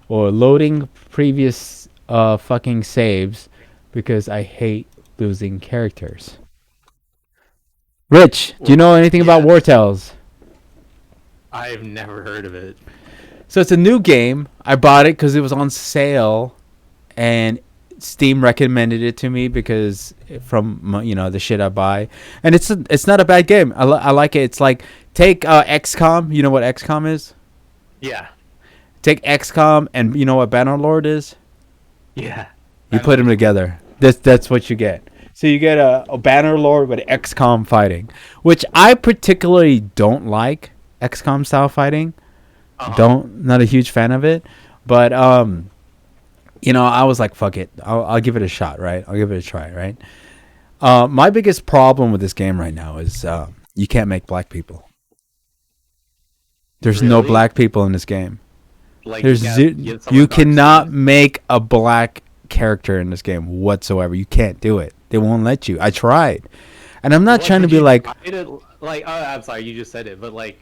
or loading previous fucking saves because I hate losing characters. Rich, do you know Well, anything about yeah, War Tales? I've never heard of it. So it's a new game. I bought it because it was on sale, and Steam recommended it to me because from the shit I buy, and it's not a bad game. I like it. It's like take XCOM. You know what XCOM is? Yeah, Take XCOM and you know what Bannerlord is? yeah. You put them Bannerlord's cool. together. That's what you get. So you get a Banner Lord with XCOM fighting, which I particularly don't like XCOM style fighting. Not a huge fan of it, but I was like, fuck it, I'll give it a shot, right? I'll give it a try, right? My biggest problem with this game right now is you can't make black people. There's no Really? black people in this game. Like you can't get someone You dark cannot skin? make a black character in this game whatsoever. You can't do it. They won't let you. I tried, and I'm not What trying to did be you like, try to like? Oh, I'm sorry, you just said it, but like,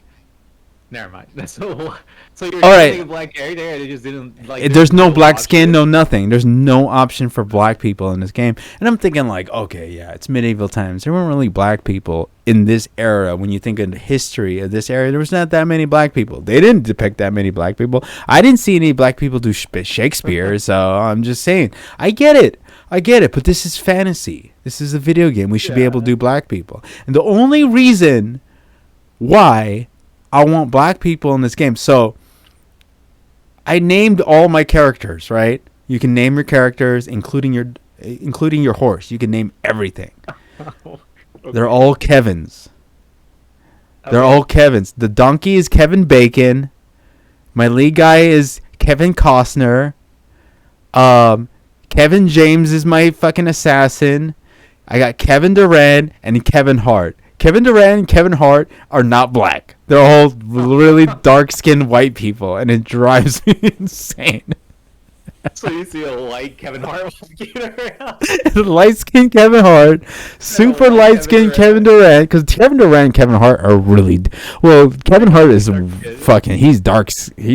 never mind. So you're all trying to right, make a black character, and it just didn't like. there's There's no no black skin, no option. nothing. There's no option for black people in this game. And I'm thinking like, okay, yeah, it's medieval times. There weren't really black people in this era. When you think of the history of this era, there was not that many black people. They didn't depict that many black people. I didn't see any black people do Shakespeare. So I'm just saying, I get it. But this is fantasy. This is a video game. We should be able to Yeah. do black people. And the only reason why I want black people in this game, so I named all my characters, right? You can name your characters, including your horse. You can name everything. They're Okay. all Kevins. They're Okay. all Kevins. The donkey is Kevin Bacon. My lead guy is Kevin Costner. Kevin James is my fucking assassin. I got Kevin Durant and Kevin Hart. Kevin Durant and Kevin Hart are not black. They're all really dark-skinned white people, and it drives me insane. So you see a white Kevin Hart walking around. Light-skinned Kevin Hart, And a super white light-skinned Kevin Durant, because Kevin Durant and Kevin Hart are really well. Kevin Hart is Dark skin. fucking. He's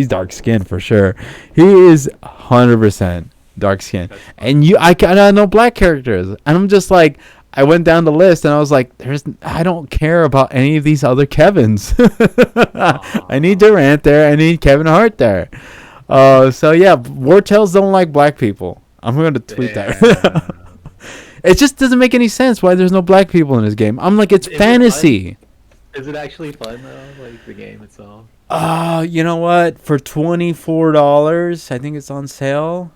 dark-skinned for sure. He is 100% dark-skinned, and I know black characters, and I'm just like. I went down the list and I was like, I don't care about any of these other Kevins. I need Durant there. I need Kevin Hart there. So yeah, Wartels don't like black people. I'm going to tweet that. Damn. It just doesn't make any sense why there's no black people in this game. I'm like, it's Is it fantasy. Is it actually fun though? Like the game itself? You know what? For $24, I think it's on sale.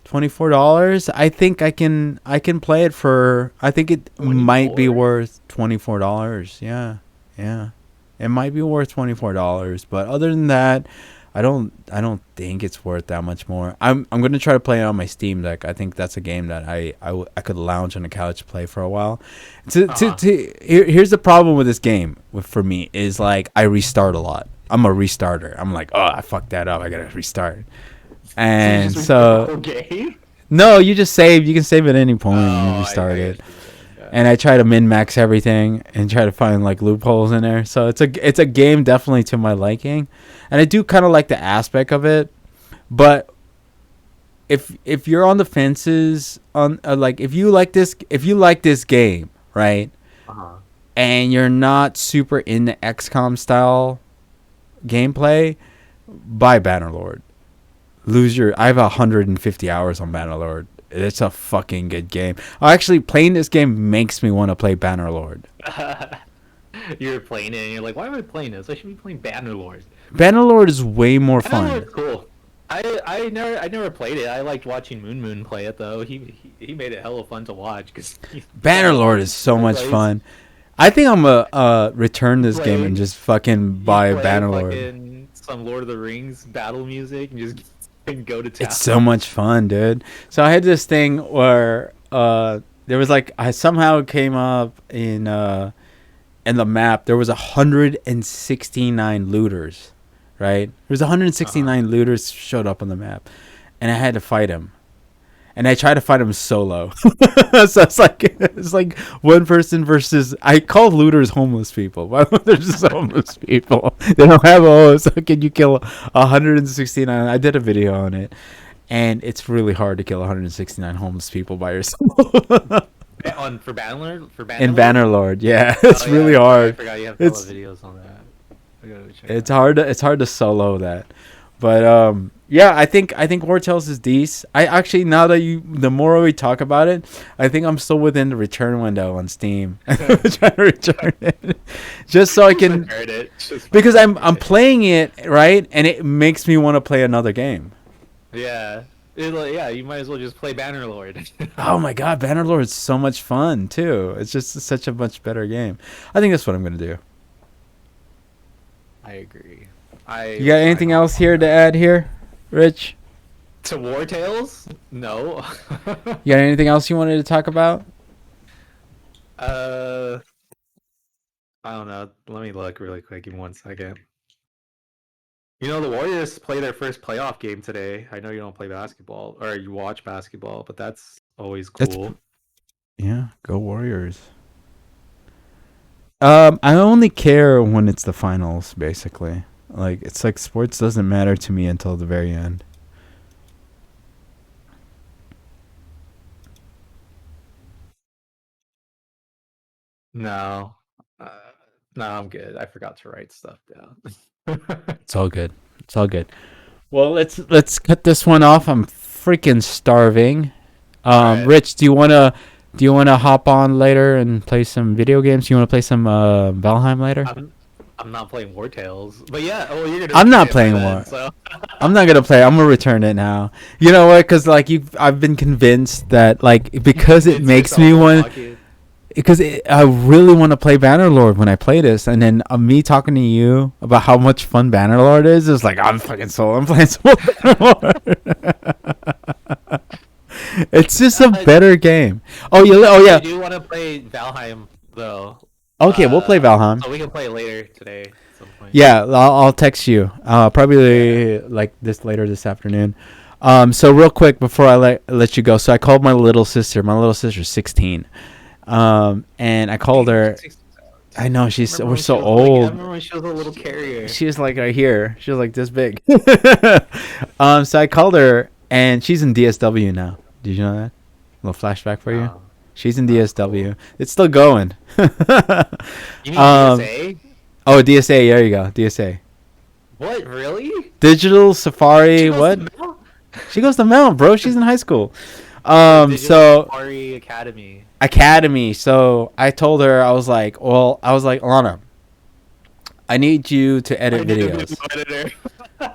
$24. I think I can play it for. I think it might be 24? worth $24. Yeah, yeah, it might be worth $24. But other than that, I don't think it's worth that much more. I'm gonna try to play it on my Steam Deck. I think that's a game that I could lounge on the couch play for a while. Here's the problem with this game for me is like I restart a lot. I'm a restarter. I'm like, oh, I fucked that up. I gotta restart. And so Okay. no, you just save. You can save at any point and Oh, restart I it. get you. Yeah. And I try to min max everything and try to find like loopholes in there. So it's a game definitely to my liking, and I do kind of like the aspect of it. But if you're on the fences on like if you like this game, right, Uh-huh. and you're not super into XCOM style gameplay, buy Bannerlord. I have 150 hours on Bannerlord. It's a fucking good game. Actually, playing this game makes me want to play Bannerlord. You're playing it and you're like, why am I playing this? I should be playing Bannerlord. Bannerlord is way more fun. Bannerlord's cool. I never played it. I liked watching Moon play it though. He made it hella fun to watch because Bannerlord is so much fun. I think I'm gonna return this game and just fucking buy Bannerlord. Some Lord of the Rings battle music and just and go to town. It's so much fun, dude. So I had this thing where there was like I somehow came up in the map. There was 169 looters, right? There was 169 looters showed up on the map, and I had to fight him. And I tried to fight him solo. So it's like one person versus. I call looters homeless people. Why they're just homeless people? They don't have a home. So can you kill 169? I did a video on it, and it's really hard to kill 169 homeless people by yourself. For Bannerlord? In Bannerlord, yeah, it's really hard. I forgot you have hella It's videos on that. I gotta check it's hard to solo that, but yeah, I think Wartels is decent. I actually now that the more we talk about it, I think I'm still within the return window on Steam. Trying to return it, just so I can, because I'm playing it right, and it makes me want to play another game. Yeah. Yeah, you might as well just play Bannerlord. Oh my god, Bannerlord is so much fun too. It's just such a much better game. I think that's what I'm gonna do. I agree. You I got will sign anything off else on here to that. add here, Rich? To War Tales? No. You got anything else you wanted to talk about? uh, I don't know. Let me look really quick. Give me 1 second. The Warriors play their first playoff game today. I know you don't play basketball or you watch basketball, but that's always That's cool. yeah, go Warriors. I only care when it's the finals, basically. Like it's like sports doesn't matter to me until the very end. No. Uh, no, I'm good. I forgot to write stuff down. It's all good. It's all good. Well, let's cut this one off. I'm freaking starving. All right. Rich, do you wanna hop on later and play some video games? You wanna play some Valheim later? I'm not playing War Tales, but yeah. Oh, you're gonna I'm beat not it by playing then, War. so. I'm not gonna play. I'm gonna return it now. You know what? Because like I've been convinced that like You because it convince makes yourself me to want. unlock it. Because I really want to play Bannerlord when I play this, and then me talking to you about how much fun Bannerlord is like I'm fucking sold. I'm playing some more Bannerlord. It's just a Uh, better game. Oh yeah, oh I yeah. do want to play Valheim though. Okay, we'll play Valheim. So we can play it later today at some point. Yeah, I'll text you. Yeah. Probably like this later this afternoon. So real quick before I let you go, so I called my little sister. My little sister's 16. And I called Dang, her. she's 16 years old. I know I we're remember when she so was like, I old. remember when she was a little carrier. She was like right here. She was like this big. So I called her, and she's in DSW now. Did you know that? A little flashback for you. Oh, She's in that's cool. DSW. It's still going. You mean um. DSA? Oh, DSA. There you go. DSA. What, really? Digital She Safari. goes to What? Mount? She goes to Mount, bro. She's in high school. The Digital So Safari Academy. Academy. So I told her I was like, Alana, I need you to I edit need a video videos. editor.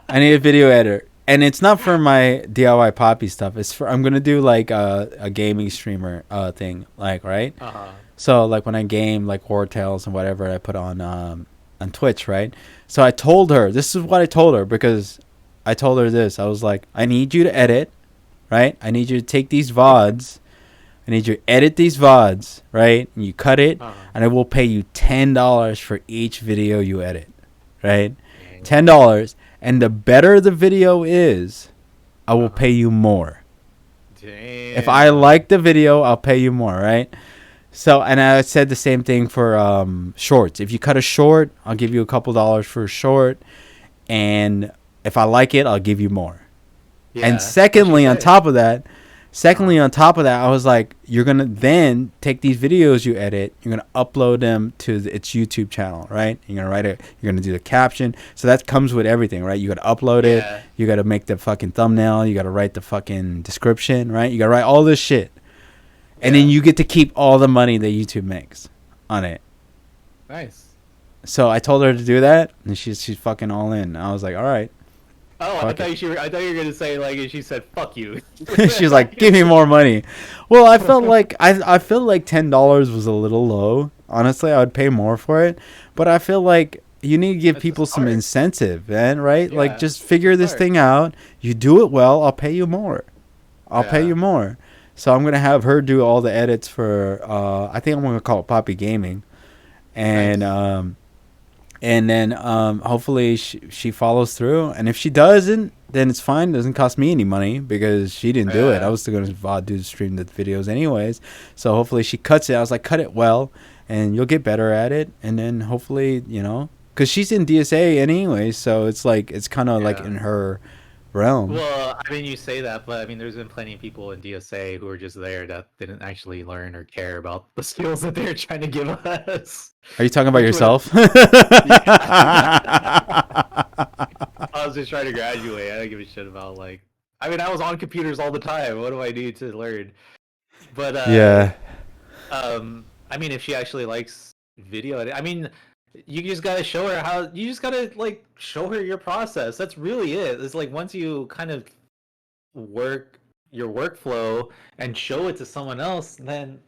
I need a video editor, and it's not for my DIY poppy stuff. It's for I'm gonna do like a gaming streamer thing, like right. Uh-huh. So like when I game like War Tales and whatever I put on Twitch, right? So I told her this is what I told her because I told her this. I was like, I need you to edit, right? I need you to take these VODs. I need you to edit these VODs, right? And you cut it, Uh-huh. and I will pay you $10 for each video you edit, right? Dang. $10, and the better the video is, I will pay Uh-huh. you more. If I Damn. like the video, I'll pay you more, right? So, and I said the same thing for shorts. If you cut a short, I'll give you a couple dollars for a short, and if I like it, I'll give you more. And Yeah. What'd she say? secondly Uh-huh. on top of that, I was like, you're gonna then take these videos you edit, you're gonna upload them to its YouTube channel, right? You're gonna you're gonna do the caption. So that comes with everything, right? You gotta upload it, Yeah. you gotta make the fucking thumbnail, you gotta write the fucking description, right? You gotta write all this shit, and then Yeah. you get to keep all the money that YouTube makes on it. Nice. So I told her to do that, and she's fucking all in. I was like, all right, Oh, fuck it. I thought you were gonna say like she said fuck you. She's like, give me more money. Well, I feel like $10 was a little low. Honestly, I would pay more for it, but I feel like you need to give That's a people some start. incentive, man. Right? Like, Yeah. just It's a figure this start. thing out. You do it well, I'll pay you more. I'll pay you Yeah. more. So I'm gonna have her do all the edits for. I think I'm gonna call it Poppy Gaming, and Nice. then hopefully she follows through, and if she doesn't, then it's fine. It doesn't cost me any money because she didn't do it. I Yeah. was still gonna do the stream the videos anyways. So hopefully she cuts it. I was like, cut it well, and you'll get better at it, and then hopefully because she's in DSA anyway, so it's like it's kind of like Yeah. in her realm. Well, I mean, you say that, but I mean, there's been plenty of people in DSA who are just there that didn't actually learn or care about the skills that they're trying to give us. Are you talking about Which was, yourself? yeah. I was just trying to graduate. I don't give a shit about like. I mean, I was on computers all the time. What do I need to learn? But Yeah. I mean, if she actually likes video, I mean, you just gotta show her how. You just gotta like show her your process. That's really it. It's like once you kind of work your workflow and show it to someone else, then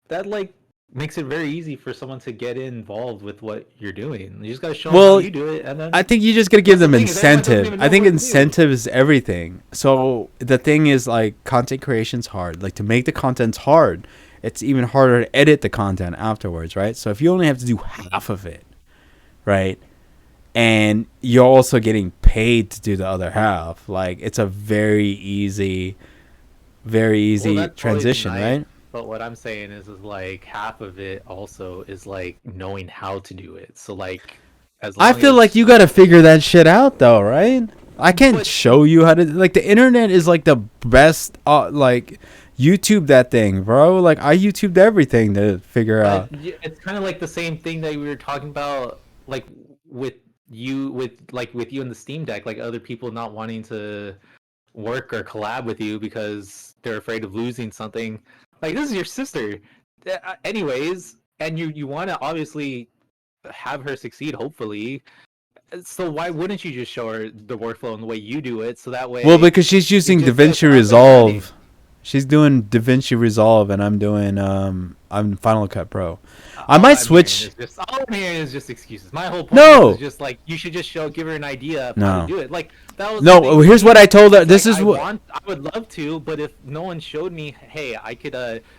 that like makes it very easy for someone to get involved with what you're doing. You just gotta show them how Well, you do it, and I then think you just gotta give that's the them thing is everyone doesn't incentive. even I know think what to do. incentive is everything. So the thing is, like, content creation's hard. Like, to make the content's hard. It's even harder to edit the content afterwards, right? So if you only have to do half of it, right, and you're also getting paid to do the other half, like, it's a very Well, easy that's always transition, nice. right? But what I'm saying is like half of it also is like knowing how to do it. So like as I long feel like as you gotta figure that shit out, though, right? I can't but show you how to. Like, the internet is like the best. Like, YouTube that thing, bro. Like, I YouTubed everything to figure out. it's kind of like the same thing that we were talking about like with with you and the Steam Deck, like other people not wanting to work or collab with you because they're afraid of losing something. Like this is your sister. Anyways, and you want to obviously have her succeed hopefully. So why wouldn't you just show her the workflow and the way you do it so that Well, way because she's it using just gets DaVinci out there already? Resolve. She's doing DaVinci Resolve, and I'm doing I'm Final Cut Pro. I All might I'm hearing switch. is just all I'm hearing is just excuses. My whole point is No, just like you should just give her an idea of how to no, do it. Like that was the thing no. with Here's what me. I told her. It's This like is what. I would love to, but if no one showed me, hey, I could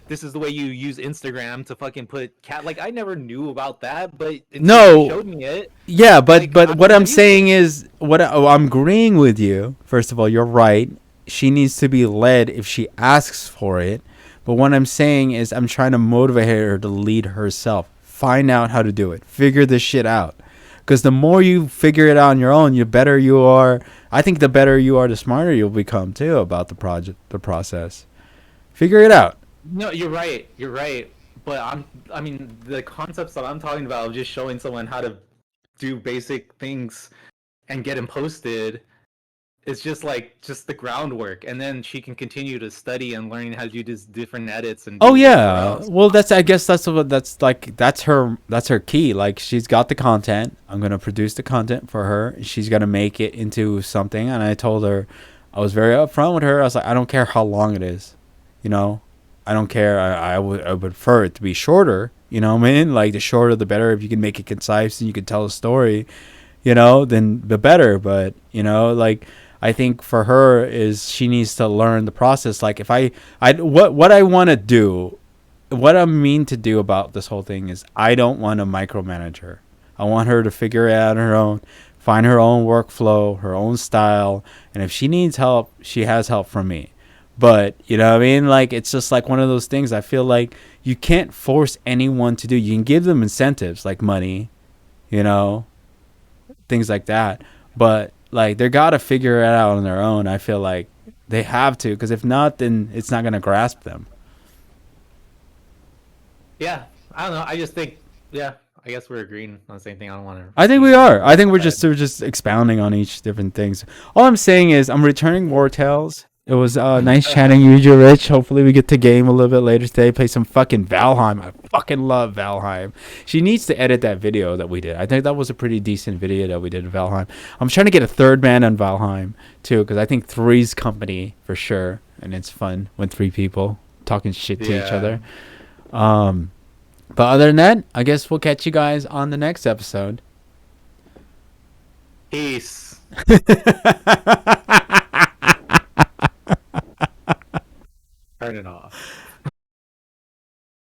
this is the way you use Instagram to fucking put cat like I never knew about that, but until you No, showed me it, yeah, like but I what I'm wouldn't use it. saying is I'm agreeing with you. First of all, you're right. She needs to be led if she asks for it. But what I'm saying is I'm trying to motivate her to lead herself. Find out how to do it. Figure this shit out. Because the more you figure it out on your own, the better you are. I think the better you are, the smarter you'll become too about the project, the process. Figure it out. No, you're right. You're right. But I mean the concepts that I'm talking about of just showing someone how to do basic things and get them posted. It's just like just the groundwork, and then she can continue to study and learning how to do these different edits and Oh do whatever yeah. else. Well, I guess that's her key. Like, she's got the content. I'm going to produce the content for her. She's going to make it into something, and I told her, I was very upfront with her. I was like, I don't care how long it is. You know? I don't care. I would prefer it to be shorter, you know what I mean? Like, the shorter the better. If you can make it concise and you can tell a story, then the better. But, like, I think for her is she needs to learn the process. Like, if what I want to do, what I mean to do about this whole thing is I don't want to micromanage her. I want her to figure it out on her own, find her own workflow, her own style, and if she needs help, she has help from me. But you know what I mean? Like, it's just like one of those things. I feel like you can't force anyone to do. You can give them incentives like money, you know, things like that. But like, they gotta figure it out on their own. I feel like they have to, because if not, then it's not gonna grasp them. Yeah, I don't know. I just think, yeah, I guess we're agreeing on the same thing. I don't want to I think we beat a are. I horse think we're ahead. just expounding on each different things. All I'm saying is I'm returning War Tales. It was nice chatting you, Rich. Hopefully we get to game a little bit later today. Play some fucking Valheim. I fucking love Valheim. She needs to edit that video that we did. I think that was a pretty decent video that we did of Valheim. I'm trying to get a third man on Valheim too, because I think three's company for sure, and it's fun when three people talking shit to each Yeah. other. Um, but other than that, I guess we'll catch you guys on the next episode. Peace. Turn it off.